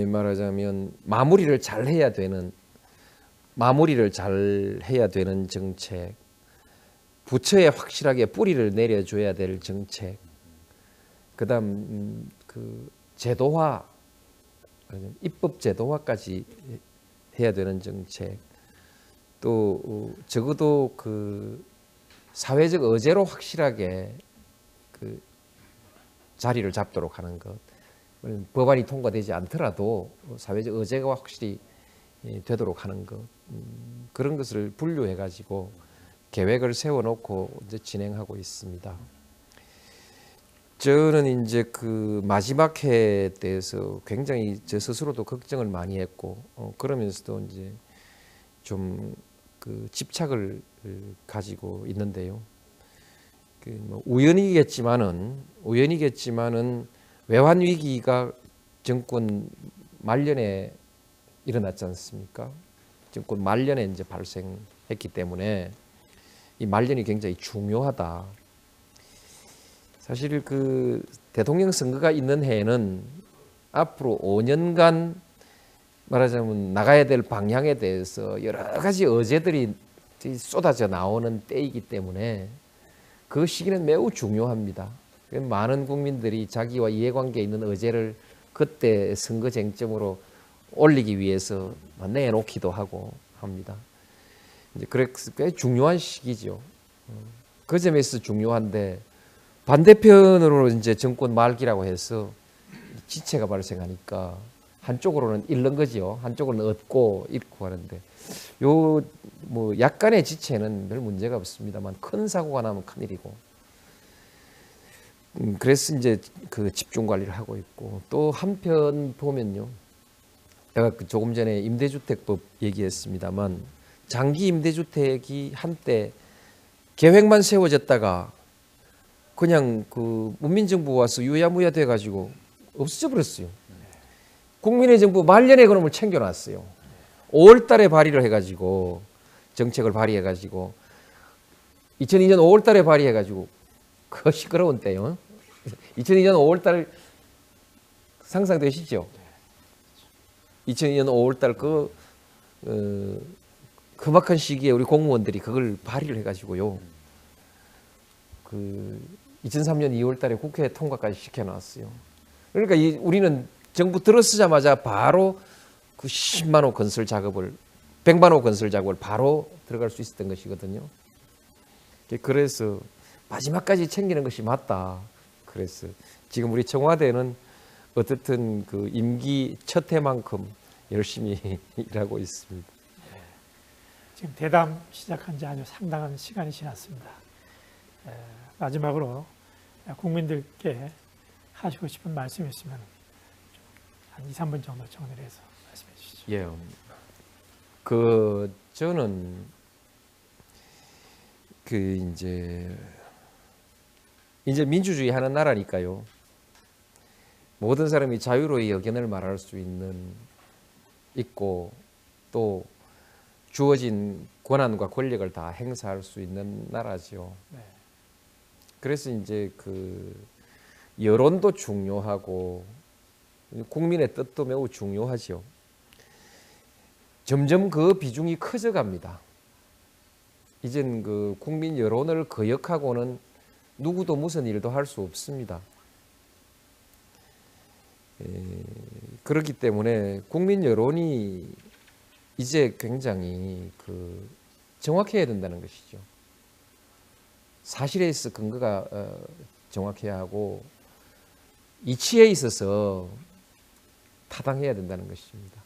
말하자면 마무리를 잘 해야 되는 정책, 부처에 확실하게 뿌리를 내려줘야 될 정책, 그다음 그 제도화, 입법 제도화까지 해야 되는 정책, 또 적어도 그 사회적 의제로 확실하게 그 자리를 잡도록 하는 것, 법안이 통과되지 않더라도 사회적 의제가 확실히 되도록 하는 것, 그런 것을 분류해 가지고 계획을 세워놓고 이제 진행하고 있습니다. 저는 이제 그 마지막 해에 대해서 굉장히 저 스스로도 걱정을 많이 했고 그러면서도 이제 좀 그 집착을 가지고 있는데요. 그 뭐 우연이겠지만은 외환 위기가 정권 말년에 일어났지 않습니까? 정권 말년에 이제 발생했기 때문에 이 말년이 굉장히 중요하다. 사실 그 대통령 선거가 있는 해에는 앞으로 5년간 말하자면 나가야 될 방향에 대해서 여러 가지 의제들이 쏟아져 나오는 때이기 때문에 그 시기는 매우 중요합니다. 많은 국민들이 자기와 이해관계에 있는 의제를 그때 선거 쟁점으로 올리기 위해서 내놓기도 하고 합니다. 이제 그래서 꽤 중요한 시기죠. 그 점에서 중요한데 반대편으로 이제 정권 말기라고 해서 지체가 발생하니까 한쪽으로는 잃는 거죠. 한쪽으로는 얻고 잃고 하는데 요 뭐 약간의 지체는 별 문제가 없습니다만 큰 사고가 나면 큰일이고 그래서 이제 그 집중 관리를 하고 있고 또 한편 보면요. 제가 조금 전에 임대주택법 얘기했습니다만 장기 임대주택이 한때 계획만 세워졌다가 그냥 그 문민정부 와서 유야무야 돼가지고 없어져 버렸어요. 국민의 정부 말년에 그놈을 챙겨놨어요. 5월 달에 발의를 해가지고 정책을 발의해가지고 2002년 5월 달에 발의해가지고 그 시끄러운 때요. 2002년 5월 달 상상되시죠? 2002년 5월 달 큼박한 시기에 우리 공무원들이 그걸 발의를 해가지고요. 그 2003년 2월 달에 국회 통과까지 시켜놨어요. 그러니까 우리는 정부 들어서자마자 바로 그 10만 호 건설 작업을 100만 호 건설 작업을 바로 들어갈 수 있었던 것이거든요. 그래서 마지막까지 챙기는 것이 맞다. 그래서 지금 우리 청와대는 어떻든 그 임기 첫 해만큼 열심히 일하고 있습니다. 지금 대담 시작한 지 아주 상당한 시간이 지났습니다. 마지막으로 국민들께 하시고 싶은 말씀이 있으면 한 2, 3분 정도 정리를 해서 말씀해 주시죠. 예. 저는 이제 민주주의 하는 나라니까요. 모든 사람이 자유로이 의견을 말할 수 있고 또 주어진 권한과 권력을 다 행사할 수 있는 나라죠. 네. 그래서 이제 여론도 중요하고 국민의 뜻도 매우 중요하죠. 점점 그 비중이 커져 갑니다. 이젠 그 국민 여론을 거역하고는 누구도 무슨 일도 할 수 없습니다. 그렇기 때문에 국민 여론이 이제 굉장히 그 정확해야 된다는 것이죠. 사실에 있어 근거가 정확해야 하고 이치에 있어서 타당해야 된다는 것입니다.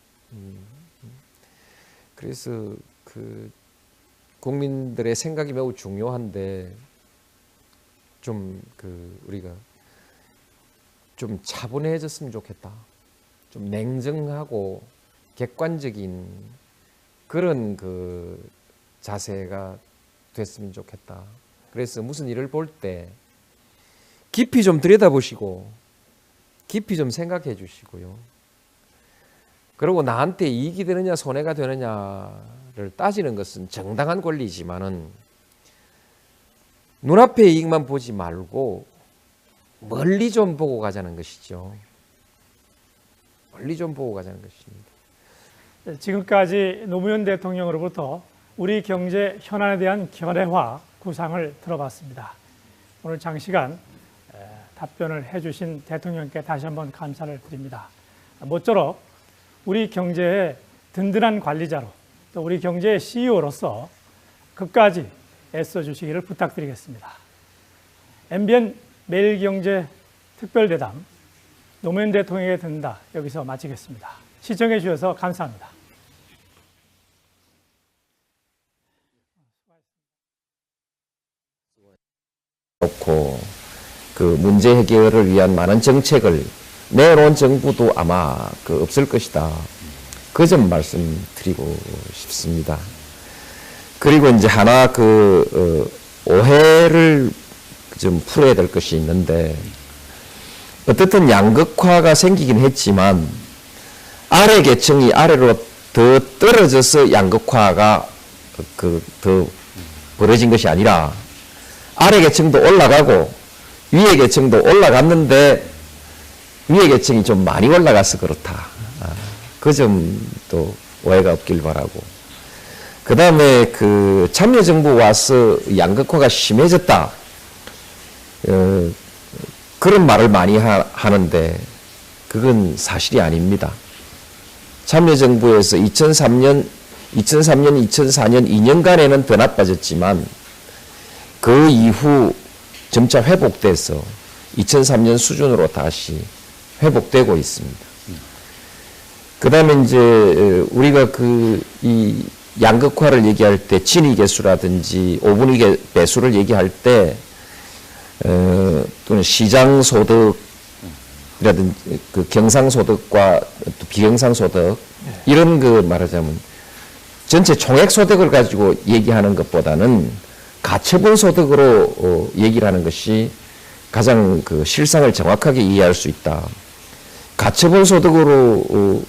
그래서 그 국민들의 생각이 매우 중요한데 좀 그 우리가 좀 차분해졌으면 좋겠다. 좀 냉정하고 객관적인 그런 그 자세가 됐으면 좋겠다. 그래서 무슨 일을 볼 때 깊이 좀 들여다보시고 깊이 좀 생각해 주시고요. 그리고 나한테 이익이 되느냐 손해가 되느냐를 따지는 것은 정당한 권리지만은 눈앞의 이익만 보지 말고 멀리 좀 보고 가자는 것이죠. 멀리 좀 보고 가자는 것입니다. 지금까지 노무현 대통령으로부터 우리 경제 현안에 대한 견해와 구상을 들어봤습니다. 오늘 장시간 답변을 해주신 대통령께 다시 한번 감사를 드립니다. 모쪼록 우리 경제의 든든한 관리자로 또 우리 경제의 CEO로서 끝까지 애써주시기를 부탁드리겠습니다. MBN 매일경제 특별대담 노무현 대통령에게 듣는다 여기서 마치겠습니다. 시청해 주셔서 감사합니다. 놓고 그 문제 해결을 위한 많은 정책을 내놓은 정부도 아마 그 없을 것이다. 그 점 말씀드리고 싶습니다. 그리고 이제 하나 오해를 좀 풀어야 될 것이 있는데 어떻든 양극화가 생기긴 했지만 아래 계층이 아래로 더 떨어져서 양극화가 더 벌어진 것이 아니라 아래 계층도 올라가고 위에 계층도 올라갔는데 위에 계층이 좀 많이 올라가서 그렇다. 그 점도 오해가 없길 바라고. 그 다음에 그 참여정부 와서 양극화가 심해졌다. 그런 말을 많이 하는데 그건 사실이 아닙니다. 참여정부에서 2003년, 2004년 2년간에는 더 나빠졌지만 그 이후 점차 회복돼서 2003년 수준으로 다시 회복되고 있습니다. 그 다음에 이제 우리가 이 양극화를 얘기할 때 진위계수라든지 5분위 배수를 얘기할 때 또는 시장소득이라든지 그 경상소득과 또 비경상소득 이런 그 말하자면 전체 총액소득을 가지고 얘기하는 것보다는 가처분 소득으로 얘기를 하는 것이 가장 그 실상을 정확하게 이해할 수 있다. 가처분 소득으로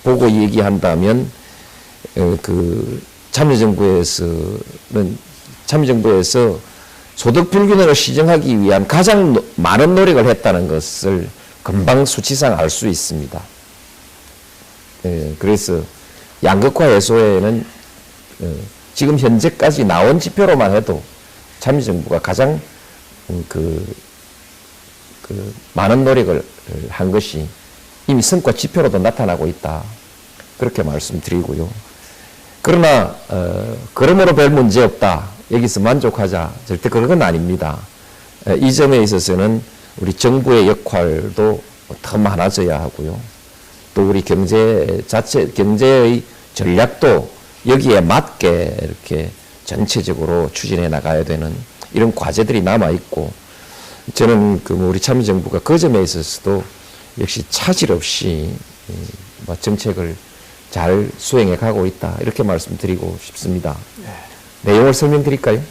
보고 얘기한다면 그 참여정부에서 소득 불균형을 시정하기 위한 가장 많은 노력을 했다는 것을 금방 수치상 알 수 있습니다. 그래서 양극화 해소에는 지금 현재까지 나온 지표로만 해도 참여정부가 가장 많은 노력을 한 것이 이미 성과 지표로도 나타나고 있다. 그렇게 말씀드리고요. 그러나 그러므로 별 문제 없다. 여기서 만족하자. 절대 그건 아닙니다. 이 점에 있어서는 우리 정부의 역할도 더 많아져야 하고요. 또 우리 경제의 전략도 여기에 맞게 이렇게 전체적으로 추진해 나가야 되는 이런 과제들이 남아 있고, 저는 우리 참여정부가 그 점에 있어서도 역시 차질 없이 정책을 잘 수행해 가고 있다. 이렇게 말씀드리고 싶습니다. 내용을 설명드릴까요?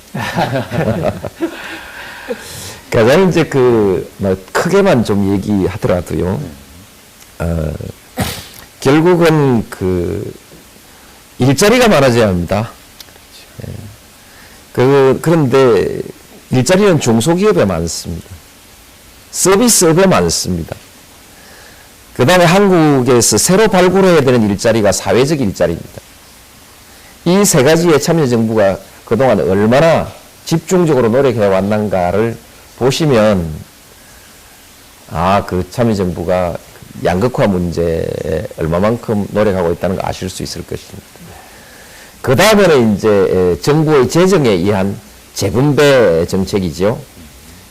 가장 이제 크게만 좀 얘기하더라도요. 결국은 일자리가 많아져야 합니다. 그런데 일자리는 중소기업에 많습니다. 서비스업에 많습니다. 그 다음에 한국에서 새로 발굴해야 되는 일자리가 사회적 일자리입니다. 이 세 가지에 참여정부가 그동안 얼마나 집중적으로 노력해 왔는가를 보시면 그 참여정부가 양극화 문제에 얼마만큼 노력하고 있다는 걸 아실 수 있을 것입니다. 그 다음에는 이제 정부의 재정에 의한 재분배 정책이죠.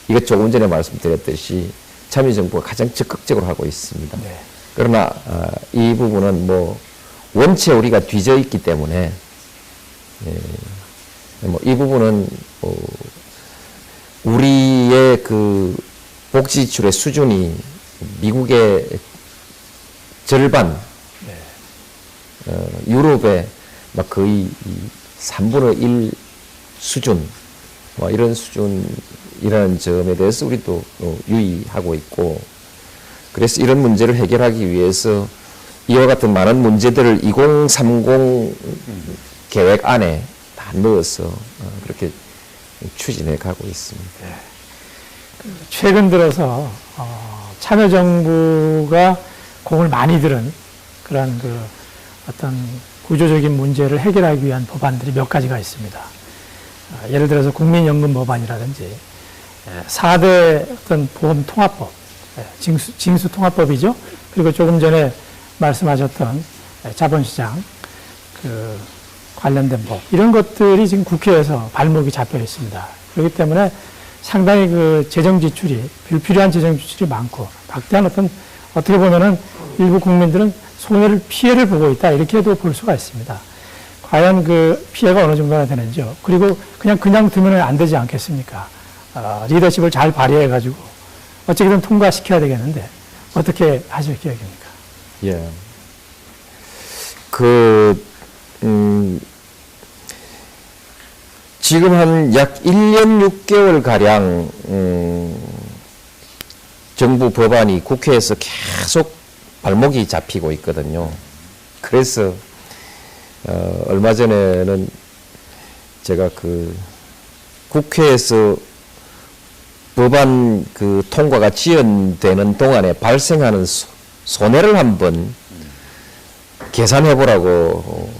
이것 조금 전에 말씀드렸듯이 참여정부가 가장 적극적으로 하고 있습니다. 네. 그러나 이 부분은 뭐 원체 우리가 뒤져 있기 때문에 뭐 이 부분은 우리의 그 복지 지출의 수준이 미국의 절반, 유럽의 막 거의 3분의 1 수준, 뭐 이런 수준이라는 점에 대해서 우리도 유의하고 있고, 그래서 이런 문제를 해결하기 위해서 이와 같은 많은 문제들을 2030 계획 안에 다 넣어서 그렇게 추진해 가고 있습니다. 최근 들어서 참여정부가 공을 많이 들은 그런 그 어떤 구조적인 문제를 해결하기 위한 법안들이 몇 가지가 있습니다. 예를 들어서 국민연금 법안이라든지 4대 어떤 보험통합법, 징수통합법이죠. 그리고 조금 전에 말씀하셨던 자본시장 그 관련된 법, 이런 것들이 지금 국회에서 발목이 잡혀 있습니다. 그렇기 때문에 상당히 그 재정 지출이, 불필요한 재정 지출이 많고, 막대한 어떻게 보면은 일부 국민들은 피해를 보고 있다, 이렇게도 볼 수가 있습니다. 과연 그 피해가 어느 정도나 되는지요. 그리고 그냥 두면 안 되지 않겠습니까? 리더십을 잘 발휘해가지고 어떻게든 통과시켜야 되겠는데, 어떻게 하실 계획입니까? 예. 지금 한 약 1년 6개월 가량 정부 법안이 국회에서 계속 발목이 잡히고 있거든요. 그래서 얼마 전에는 제가 그 국회에서 법안 그 통과가 지연되는 동안에 발생하는 손해를 한번 계산해 보라고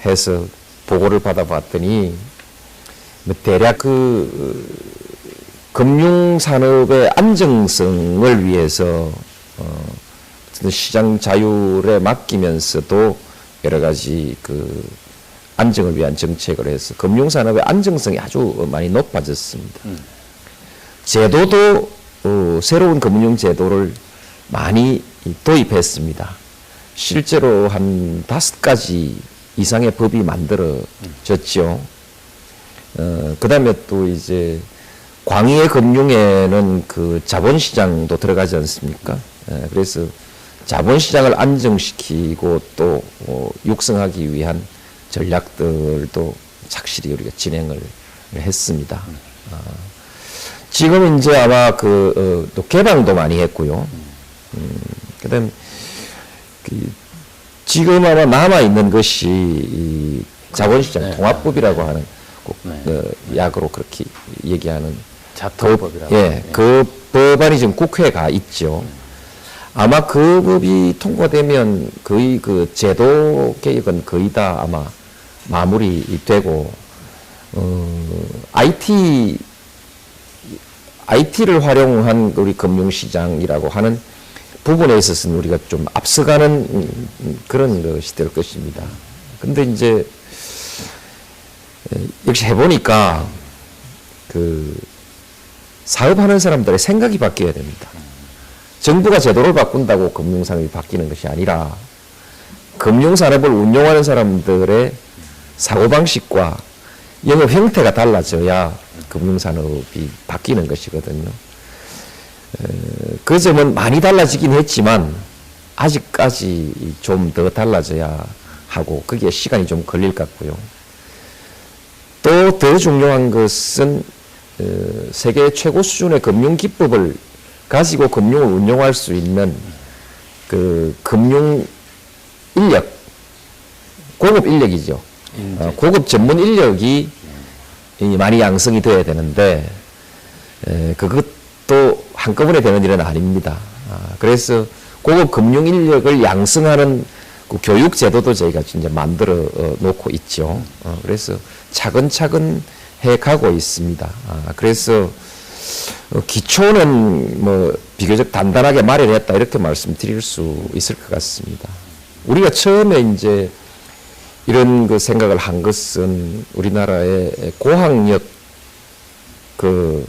해서 보고를 받아봤더니 대략 그 금융산업의 안정성을 위해서 시장 자율에 맡기면서도 여러 가지 그 안정을 위한 정책을 해서 금융산업의 안정성이 아주 많이 높아졌습니다. 제도도 새로운 금융제도를 많이 도입했습니다. 실제로 한 5가지 이상의 법이 만들어졌죠. 그 다음에 또 이제 광의의 금융에는 그 자본시장도 들어가지 않습니까? 그래서 자본시장을 안정시키고 또 육성하기 위한 전략들도 착실히 우리가 진행을 했습니다. 지금 이제 아마 또 개방도 많이 했고요. 그 다음 지금 아마 남아있는 것이 이 자본시장 통합법이라고 하는 약으로 그렇게 얘기하는 자통법이라고. 그 법안이 지금 국회에 가 있죠. 아마 그 법이 통과되면 거의 그 제도 개혁은 거의 다 아마 마무리되고 IT를 활용한 우리 금융시장이라고 하는 부분에 있어서는 우리가 좀 앞서가는 그런 것이 될 것입니다. 근데 이제 역시 해보니까 그 사업하는 사람들의 생각이 바뀌어야 됩니다. 정부가 제도를 바꾼다고 금융산업이 바뀌는 것이 아니라 금융산업을 운용하는 사람들의 사고방식과 영업 형태가 달라져야 금융산업이 바뀌는 것이거든요. 그 점은 많이 달라지긴 했지만 아직까지 좀 더 달라져야 하고 그게 시간이 좀 걸릴 것 같고요. 또 더 중요한 것은 세계 최고 수준의 금융 기법을 가지고 금융을 운용할 수 있는 그 금융 인력, 고급 인력이죠. 고급 전문 인력이 많이 양성이 돼야 되는데 그것도 한꺼번에 되는 일은 아닙니다. 그래서 고급 금융 인력을 양성하는 그 교육 제도도 저희가 이제 만들어 놓고 있죠. 그래서 차근차근 해 가고 있습니다. 그래서 기초는 뭐 비교적 단단하게 마련했다 이렇게 말씀드릴 수 있을 것 같습니다. 우리가 처음에 이제 이런 그 생각을 한 것은 우리나라의 고학력 그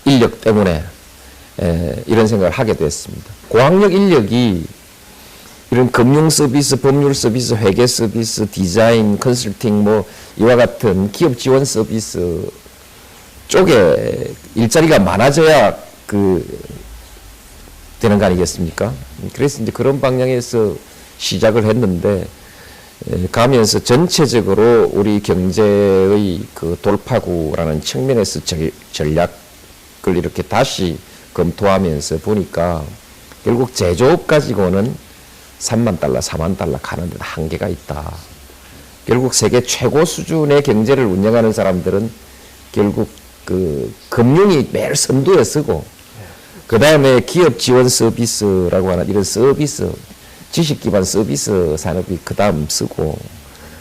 인력 때문에 이런 생각을 하게 됐습니다. 고학력 인력이 이런 금융 서비스, 법률 서비스, 회계 서비스, 디자인, 컨설팅 뭐 이와 같은 기업 지원 서비스 쪽에 일자리가 많아져야 되는 거 아니겠습니까? 그래서 이제 그런 방향에서 시작을 했는데 가면서 전체적으로 우리 경제의 그 돌파구라는 측면에서 전략을 이렇게 다시 검토하면서 보니까 결국 제조업 가지고는 3만 달러, 4만 달러 가는 데 한계가 있다. 결국 세계 최고 수준의 경제를 운영하는 사람들은 결국 그 금융이 매일 선두에 서고 그 다음에 기업 지원 서비스라고 하는 이런 서비스, 지식 기반 서비스 산업이 그 다음 쓰고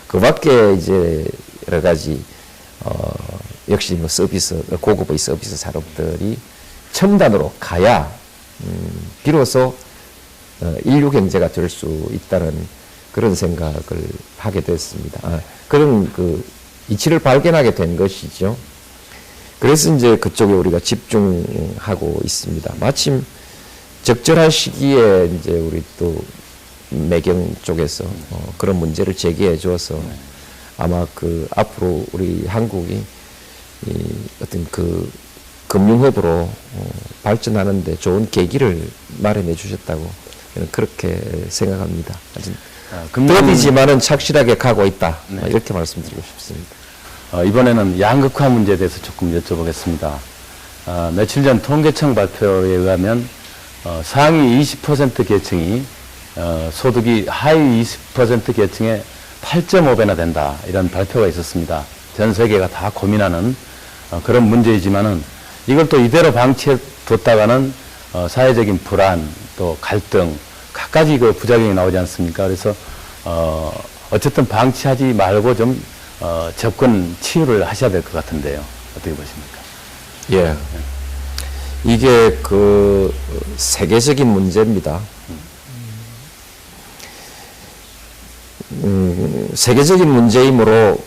그 밖에 이제 여러 가지 역시 뭐 서비스, 고급의 서비스 산업들이 첨단으로 가야 비로소 인류 경제가 될 수 있다는 그런 생각을 하게 됐습니다. 그런 그 이치를 발견하게 된 것이죠. 그래서 이제 그쪽에 우리가 집중하고 있습니다. 마침 적절한 시기에 이제 우리 또 매경 쪽에서 그런 문제를 제기해 줘서 아마 그 앞으로 우리 한국이 어떤 그 금융허브로 발전하는데 좋은 계기를 마련해 주셨다고 저는 그렇게 생각합니다. 아직 더디지만은 착실하게 가고 있다. 이렇게 말씀드리고 싶습니다. 이번에는 양극화 문제에 대해서 조금 여쭤보겠습니다. 며칠 전 통계청 발표에 의하면 상위 20% 계층이 소득이 하위 20% 계층의 8.5배나 된다. 이런 발표가 있었습니다. 전 세계가 다 고민하는 그런 문제이지만은 이걸 또 이대로 방치해 뒀다가는 사회적인 불안, 또 갈등, 갖가지 그 부작용이 나오지 않습니까? 그래서 어쨌든 방치하지 말고 좀 접근 치유를 하셔야 될 것 같은데요. 어떻게 보십니까? 예. 이게 그 세계적인 문제입니다. 세계적인 문제이므로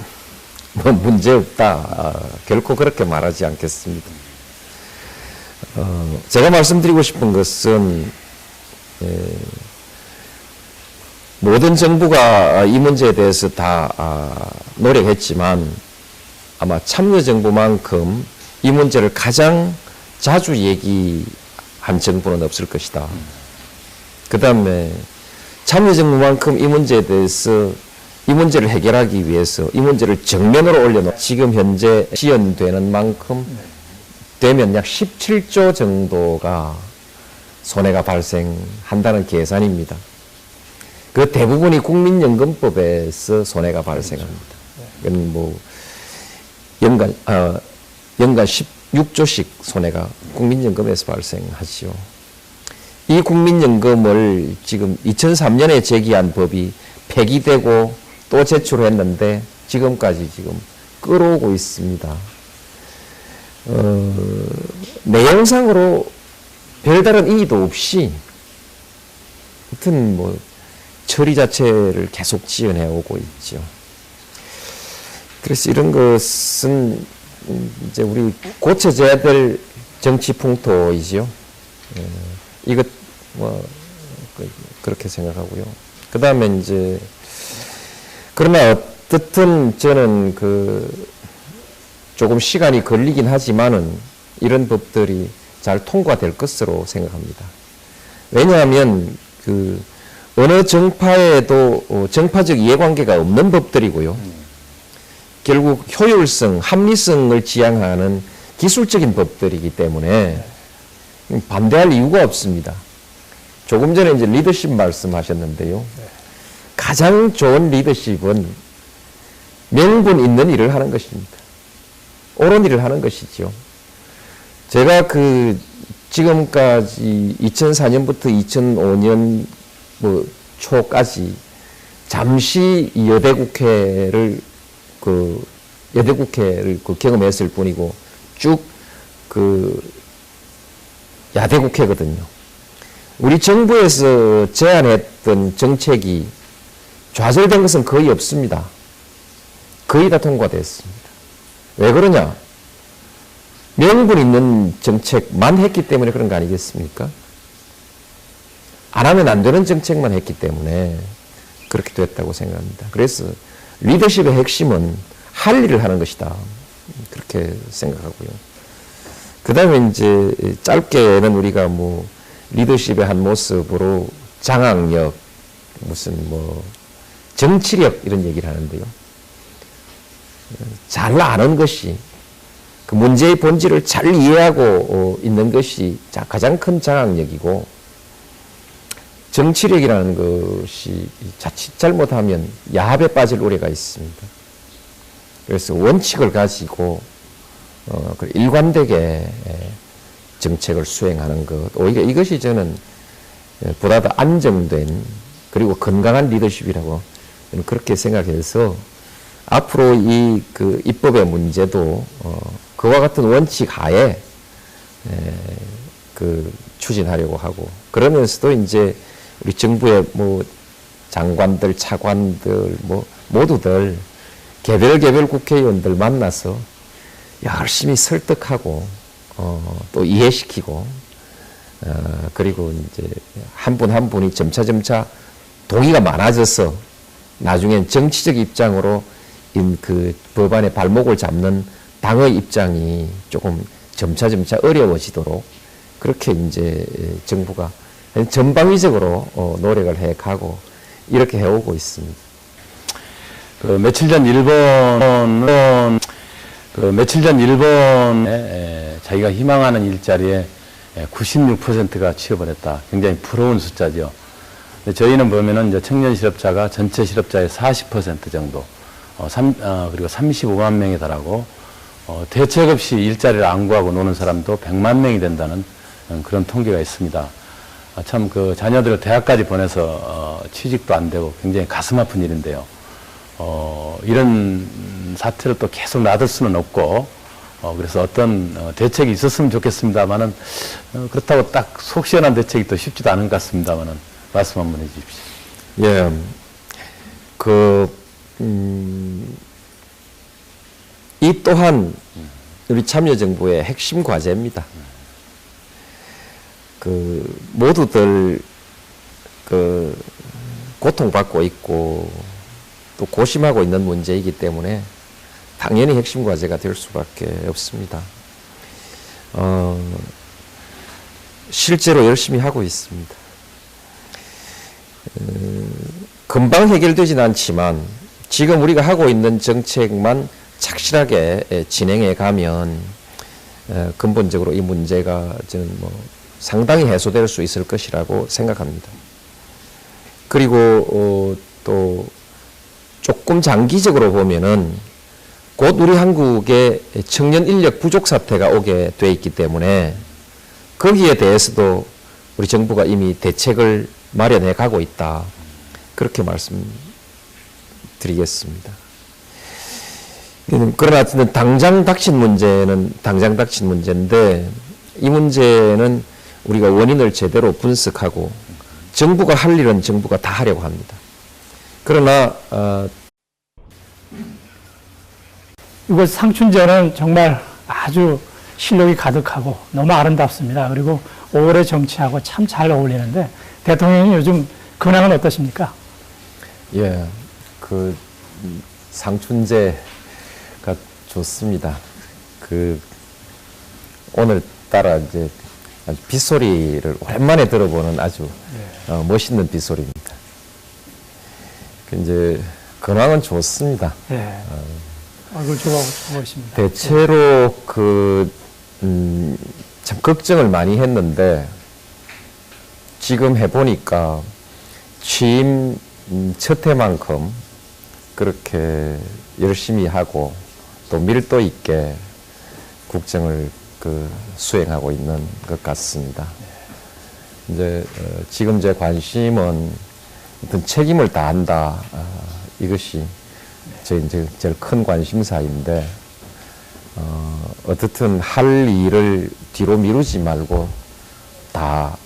뭐 문제 없다. 결코 그렇게 말하지 않겠습니다. 제가 말씀드리고 싶은 것은 모든 정부가 이 문제에 대해서 다 노력했지만 아마 참여정부만큼 이 문제를 가장 자주 얘기한 정부는 없을 것이다. 그 다음에 참여정부만큼 이 문제에 대해서 이 문제를 해결하기 위해서 이 문제를 정면으로 올려놓고 지금 현재 지연되는 만큼 되면 약 17조 정도가 손해가 발생한다는 계산입니다. 그 대부분이 국민연금법에서 손해가 발생합니다. 이건 뭐 연간 16조씩 손해가 국민연금에서 발생하지요. 이 국민연금을 지금 2003년에 제기한 법이 폐기되고 또 제출했는데 지금까지 지금 끌어오고 있습니다. 내용상으로 별다른 의의도 없이 하여튼 뭐 처리 자체를 계속 지연해 오고 있죠. 그래서 이런 것은 이제 우리 고쳐져야 될 정치 풍토이지요. 이것 뭐 그렇게 생각하고요. 그 다음에 이제 그러나 어떻든 저는 조금 시간이 걸리긴 하지만은 이런 법들이 잘 통과될 것으로 생각합니다. 왜냐하면 어느 정파에도 정파적 이해관계가 없는 법들이고요. 결국 효율성, 합리성을 지향하는 기술적인 법들이기 때문에 반대할 이유가 없습니다. 조금 전에 이제 리더십 말씀하셨는데요. 가장 좋은 리더십은 명분 있는 일을 하는 것입니다. 옳은 일을 하는 것이죠. 제가 지금까지 2004년부터 2005년 뭐 초까지 잠시 여대국회를 경험했을 뿐이고 쭉 야대국회거든요. 우리 정부에서 제안했던 정책이 좌절된 것은 거의 없습니다. 거의 다 통과됐습니다. 왜 그러냐? 명분 있는 정책만 했기 때문에 그런 거 아니겠습니까? 안 하면 안 되는 정책만 했기 때문에 그렇게 됐다고 생각합니다. 그래서 리더십의 핵심은 할 일을 하는 것이다. 그렇게 생각하고요. 그 다음에 이제 짧게는 우리가 뭐 리더십의 한 모습으로 장악력, 무슨 뭐 정치력 이런 얘기를 하는데요. 잘 아는 것이 그 문제의 본질을 잘 이해하고 있는 것이 가장 큰 장악력이고 정치력이라는 것이 자칫 잘못하면 야합에 빠질 우려가 있습니다. 그래서 원칙을 가지고 일관되게 정책을 수행하는 것, 오히려 이것이 저는 보다 더 안정된 그리고 건강한 리더십이라고 저는 그렇게 생각해서 앞으로 이 입법의 문제도 그와 같은 원칙 하에 추진하려고 하고 그러면서도 이제 우리 정부의 뭐 장관들, 차관들 뭐 모두들 개별 국회의원들 만나서 열심히 설득하고 또 이해시키고 그리고 이제 한 분 한 분이 점차 동의가 많아져서 나중엔 정치적 입장으로 그 법안의 발목을 잡는 당의 입장이 조금 점차 어려워지도록 그렇게 이제 정부가 전방위적으로 노력을 해가고 이렇게 해오고 있습니다. 며칠 전 일본에 자기가 희망하는 일자리에 96%가 취업을 했다. 굉장히 부러운 숫자죠. 근데 저희는 보면은 이제 청년 실업자가 전체 실업자의 40% 정도, 그리고 35만 명에 달하고, 대책 없이 일자리를 안 구하고 노는 사람도 100만 명이 된다는 그런 통계가 있습니다. 참 자녀들을 대학까지 보내서 취직도 안 되고 굉장히 가슴 아픈 일인데요. 이런 사태를 또 계속 놔둘 수는 없고, 그래서 어떤 대책이 있었으면 좋겠습니다만은, 그렇다고 딱 속 시원한 대책이 또 쉽지도 않은 것 같습니다만은, 말씀 한번 해 주십시오. 예. 이 또한 우리 참여정부의 핵심 과제입니다. 모두들 고통받고 있고 또 고심하고 있는 문제이기 때문에 당연히 핵심 과제가 될 수밖에 없습니다. 실제로 열심히 하고 있습니다. 금방 해결되지는 않지만 지금 우리가 하고 있는 정책만 착실하게 진행해 가면 근본적으로 이 문제가 저는 상당히 해소될 수 있을 것이라고 생각합니다. 그리고 또 조금 장기적으로 보면은 곧 우리 한국에 청년 인력 부족 사태가 오게 돼 있기 때문에 거기에 대해서도 우리 정부가 이미 대책을 마련해 가고 있다. 그렇게 말씀드리겠습니다. 그러나 당장 닥친 문제인데 이 문제는 우리가 원인을 제대로 분석하고 정부가 할 일은 정부가 다 하려고 합니다. 그러나 이곳 상춘제는 정말 아주 실력이 가득하고 너무 아름답습니다. 그리고 오래 정치하고 참 잘 어울리는데 대통령님 요즘 근황은 어떠십니까? 예, 상춘제가 좋습니다. 오늘따라 이제 아주 빗소리를 오랜만에 들어보는 아주 멋있는 빗소리입니다. 이제 근황은 좋습니다. 예. 얼굴 좋아하십니다. 대체로 참 걱정을 많이 했는데 지금 해보니까 취임 첫 해만큼 그렇게 열심히 하고 또 밀도 있게 국정을 수행하고 있는 것 같습니다. 이제 지금 제 관심은 어떤 책임을 다한다. 이것이 제 이제 제일 큰 관심사인데 어떻든 할 일을 뒤로 미루지 말고 다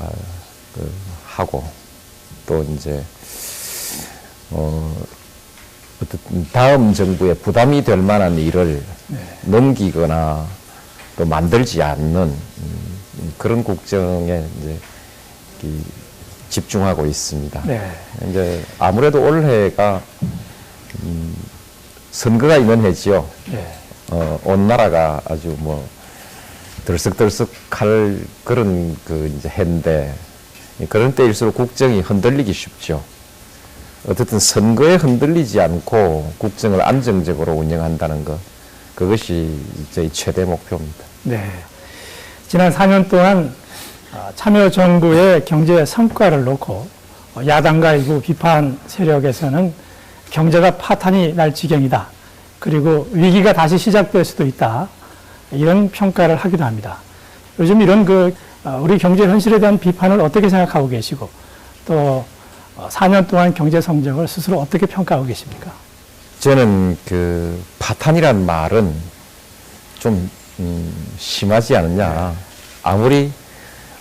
하고 또 이제 어쨌든 다음 정부에 부담이 될 만한 일을 넘기거나 또 만들지 않는 그런 국정에 이제 집중하고 있습니다. 네. 이제 아무래도 올해가 선거가 있는 해지요. 네. 온 나라가 아주 뭐 들썩들썩할 그런 이제 해인데 그런 때일수록 국정이 흔들리기 쉽죠. 어쨌든 선거에 흔들리지 않고 국정을 안정적으로 운영한다는 것, 그것이 저희 최대 목표입니다. 네. 지난 4년 동안 참여정부의 경제 성과를 놓고 야당과 일부 비판 세력에서는 경제가 파탄이 날 지경이다. 그리고 위기가 다시 시작될 수도 있다. 이런 평가를 하기도 합니다. 요즘 이런 우리 경제 현실에 대한 비판을 어떻게 생각하고 계시고 또 4년 동안 경제 성적을 스스로 어떻게 평가하고 계십니까? 저는 파탄이란 말은 좀 심하지 않느냐. 아무리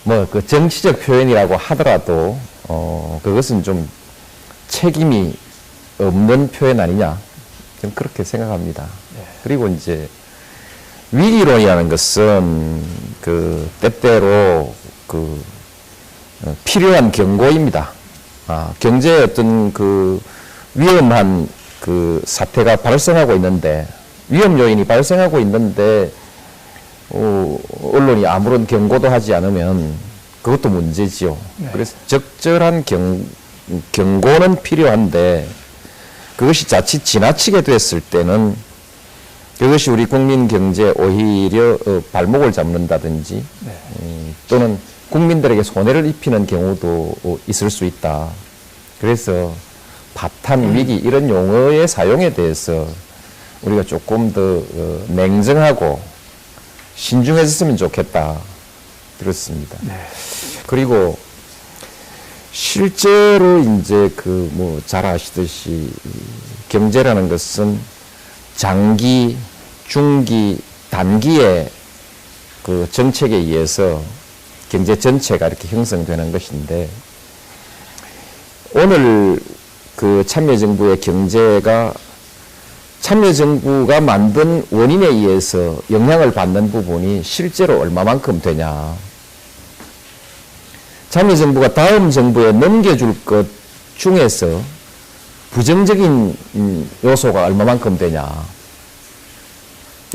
뭐 정치적 표현이라고 하더라도 그것은 좀 책임이 없는 표현 아니냐. 저는 그렇게 생각합니다. 그리고 이제 위기론이라는 것은 때때로 필요한 경고입니다. 경제에 어떤 위험한 사태가 발생하고 있는데, 위험 요인이 발생하고 있는데, 언론이 아무런 경고도 하지 않으면 그것도 문제지요. 네. 그래서 적절한 경고는 필요한데, 그것이 자칫 지나치게 됐을 때는 그것이 우리 국민 경제에 오히려 발목을 잡는다든지, 또는 국민들에게 손해를 입히는 경우도 있을 수 있다. 그래서 파탄, 위기 이런 용어의 사용에 대해서 우리가 조금 더 냉정하고 신중해졌으면 좋겠다. 그렇습니다. 네. 그리고 실제로 이제 잘 아시듯이 경제라는 것은 장기, 중기, 단기의 정책에 의해서 경제 전체가 이렇게 형성되는 것인데, 오늘 참여정부의 경제가 참여정부가 만든 원인에 의해서 영향을 받는 부분이 실제로 얼마만큼 되냐. 참여정부가 다음 정부에 넘겨줄 것 중에서 부정적인 요소가 얼마만큼 되냐.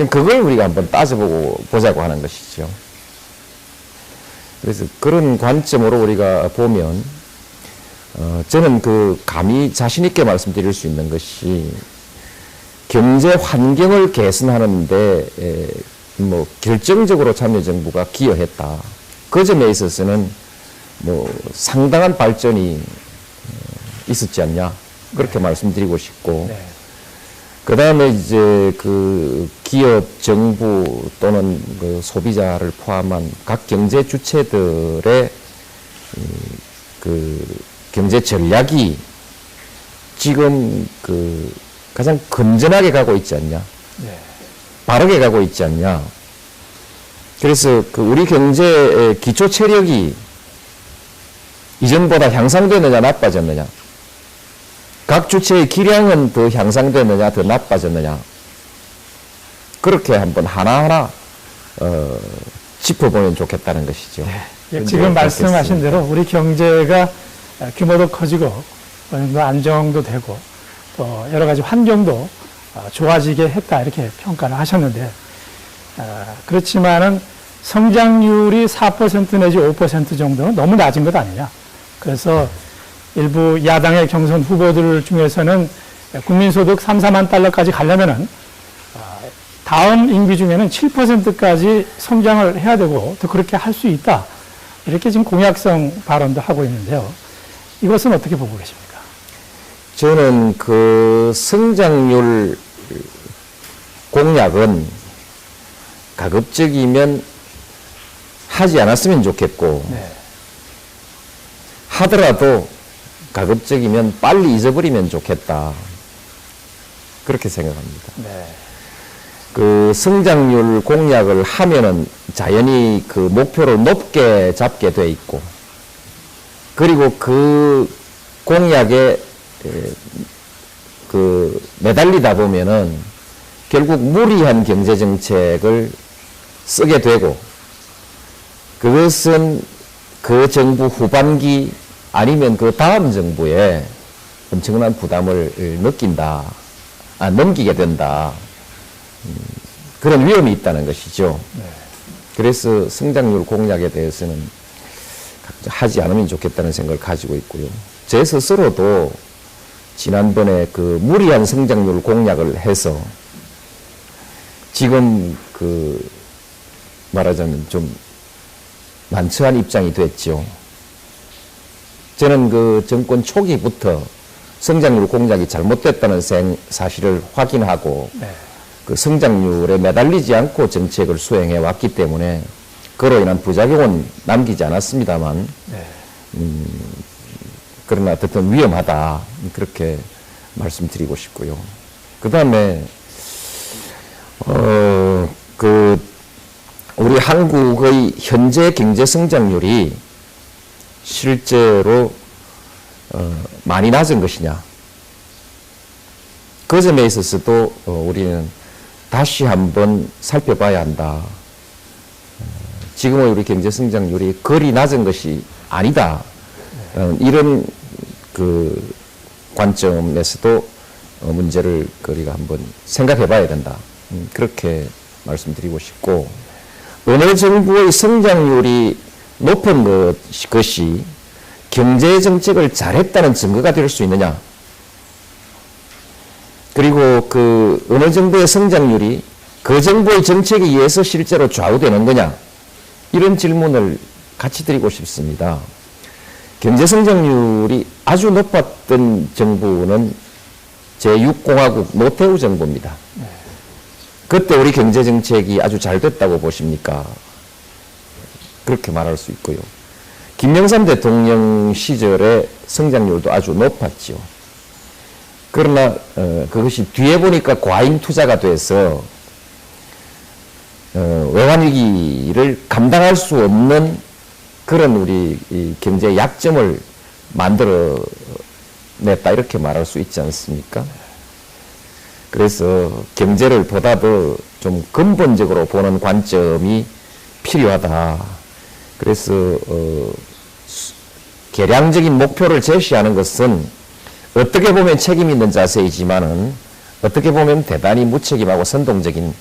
그걸 우리가 한번 보자고 하는 것이죠. 그래서 그런 관점으로 우리가 보면, 저는 감히 자신있게 말씀드릴 수 있는 것이, 경제 환경을 개선하는데, 결정적으로 참여정부가 기여했다. 그 점에 있어서는, 상당한 발전이 있었지 않냐. 그렇게 말씀드리고 싶고, 네. 그 다음에 이제 기업, 정부 또는 소비자를 포함한 각 경제 주체들의 경제 전략이 지금 가장 건전하게 가고 있지 않냐. 네. 바르게 가고 있지 않냐. 그래서 우리 경제의 기초 체력이 이전보다 향상되느냐, 나빠졌느냐. 각 주체의 기량은 더 향상되느냐, 더 나빠졌느냐. 그렇게 한번 하나하나 짚어보면 좋겠다는 것이죠. 네. 지금 말씀하신 대로 우리 경제가 규모도 커지고 어느 정도 안정도 되고 또 여러 가지 환경도 좋아지게 했다 이렇게 평가를 하셨는데, 그렇지만은 성장률이 4% 내지 5% 정도는 너무 낮은 것 아니냐. 그래서 일부 야당의 경선 후보들 중에서는 국민소득 3, 4만 달러까지 가려면은 다음 임기 중에는 7%까지 성장을 해야 되고 또 그렇게 할 수 있다. 이렇게 지금 공약성 발언도 하고 있는데요. 이것은 어떻게 보고 계십니까? 저는 성장률 공약은 가급적이면 하지 않았으면 좋겠고 네. 하더라도 가급적이면 빨리 잊어버리면 좋겠다. 그렇게 생각합니다. 네. 그 성장률 공약을 하면은 자연히 그 목표를 높게 잡게 돼 있고, 그리고 그 공약에 그 매달리다 보면은 결국 무리한 경제 정책을 쓰게 되고, 그것은 그 정부 후반기 아니면 그 다음 정부에 엄청난 부담을 넘기게 된다. 그런 위험이 있다는 것이죠. 네. 그래서 성장률 공약에 대해서는 하지 않으면 좋겠다는 생각을 가지고 있고요. 제 스스로도 지난번에 그 무리한 성장률 공약을 해서 지금 그 말하자면 좀 난처한 입장이 됐죠. 저는 그 정권 초기부터 성장률 공약이 잘못됐다는 사실을 확인하고 네. 그 성장률에 매달리지 않고 정책을 수행해 왔기 때문에 그로 인한 부작용은 남기지 않았습니다만, 네. 그러나 어쨌든 위험하다, 그렇게 말씀드리고 싶고요. 그 다음에 우리 한국의 현재 경제 성장률이 실제로 많이 낮은 것이냐, 그 점에 있어서도 우리는 다시 한번 살펴봐야 한다. 지금의 우리 경제 성장률이 그리 낮은 것이 아니다. 이런 그 관점에서도 문제를 우리가 한번 생각해 봐야 된다. 그렇게 말씀드리고 싶고, 어느 정부의 성장률이 높은 것이 경제 정책을 잘했다는 증거가 될 수 있느냐? 그리고 그 어느 정도의 성장률이 그 정부의 정책에 의해서 실제로 좌우되는 거냐? 이런 질문을 같이 드리고 싶습니다. 경제 성장률이 아주 높았던 정부는 제6공화국 노태우 정부입니다. 그때 우리 경제 정책이 아주 잘 됐다고 보십니까? 그렇게 말할 수 있고요. 김영삼 대통령 시절에 성장률도 아주 높았죠. 그러나 그것이 뒤에 보니까 과잉 투자가 돼서 외환위기를 감당할 수 없는 그런 우리 이 경제 약점을 만들어냈다, 이렇게 말할 수 있지 않습니까? 그래서 경제를 보다 더 좀 근본적으로 보는 관점이 필요하다. 그래서 계량적인 목표를 제시하는 것은 어떻게 보면 책임 있는 자세이지만은 어떻게 보면 대단히 무책임하고 선동적인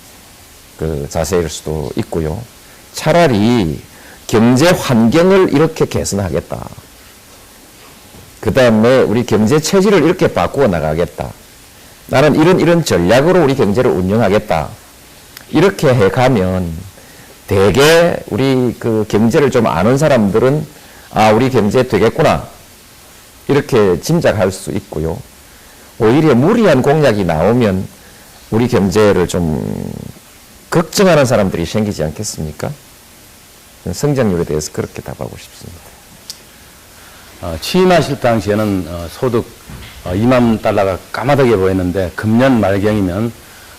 그 자세일 수도 있고요. 차라리 경제 환경을 이렇게 개선하겠다. 그 다음에 우리 경제 체질을 이렇게 바꾸어 나가겠다. 나는 이런 전략으로 우리 경제를 운영하겠다. 이렇게 해가면 대개 우리 그 경제를 좀 아는 사람들은 아, 우리 경제 되겠구나, 이렇게 짐작할 수 있고요. 오히려 무리한 공약이 나오면 우리 경제를 좀 걱정하는 사람들이 생기지 않겠습니까? 성장률에 대해서 그렇게 답하고 싶습니다. 취임하실 당시에는 소득 2만 달러가 까마득해 보였는데 금년 말경이면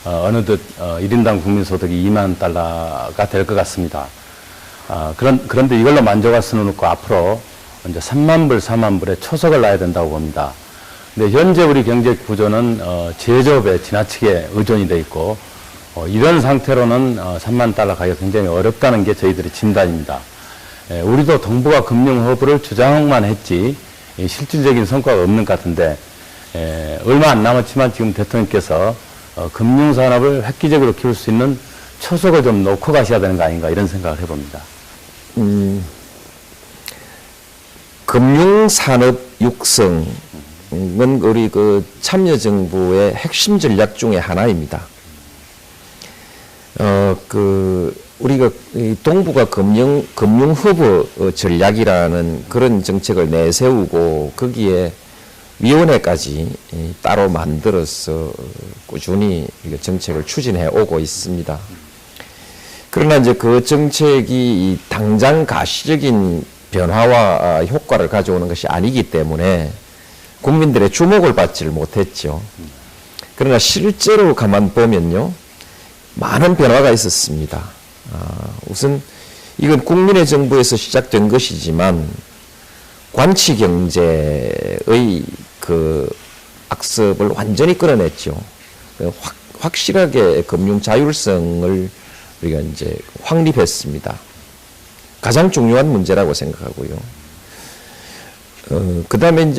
어느덧 1인당 국민소득이 2만 달러가 될 것 같습니다. 그런데 이걸로 만족할 수는 없고 앞으로 이제 3만 불, 4만 불의 초석을 놔야 된다고 봅니다. 근데 현재 우리 경제 구조는 제조업에 지나치게 의존이 돼 있고 이런 상태로는 3만 달러 가기가 굉장히 어렵다는 게 저희들의 진단입니다. 우리도 정부가 금융 허브를 주장만 했지 실질적인 성과가 없는 것 같은데, 얼마 안 남았지만 지금 대통령께서 금융산업을 획기적으로 키울 수 있는 초석을 좀 놓고 가셔야 되는 거 아닌가, 이런 생각을 해봅니다. 금융산업 육성은 우리 그 참여정부의 핵심 전략 중에 하나입니다. 우리가 동북아 금융허브 전략이라는 그런 정책을 내세우고 거기에 위원회까지 따로 만들어서 꾸준히 정책을 추진해 오고 있습니다. 그러나 이제 그 정책이 이 당장 가시적인 변화와 효과를 가져오는 것이 아니기 때문에 국민들의 주목을 받지를 못했죠. 그러나 실제로 가만 보면요, 많은 변화가 있었습니다. 우선 이건 국민의 정부에서 시작된 것이지만 관치 경제의 그 악습을 완전히 끌어냈죠. 확실하게 금융 자율성을 우리가 이제 확립했습니다. 가장 중요한 문제라고 생각하고요. 그 다음에 이제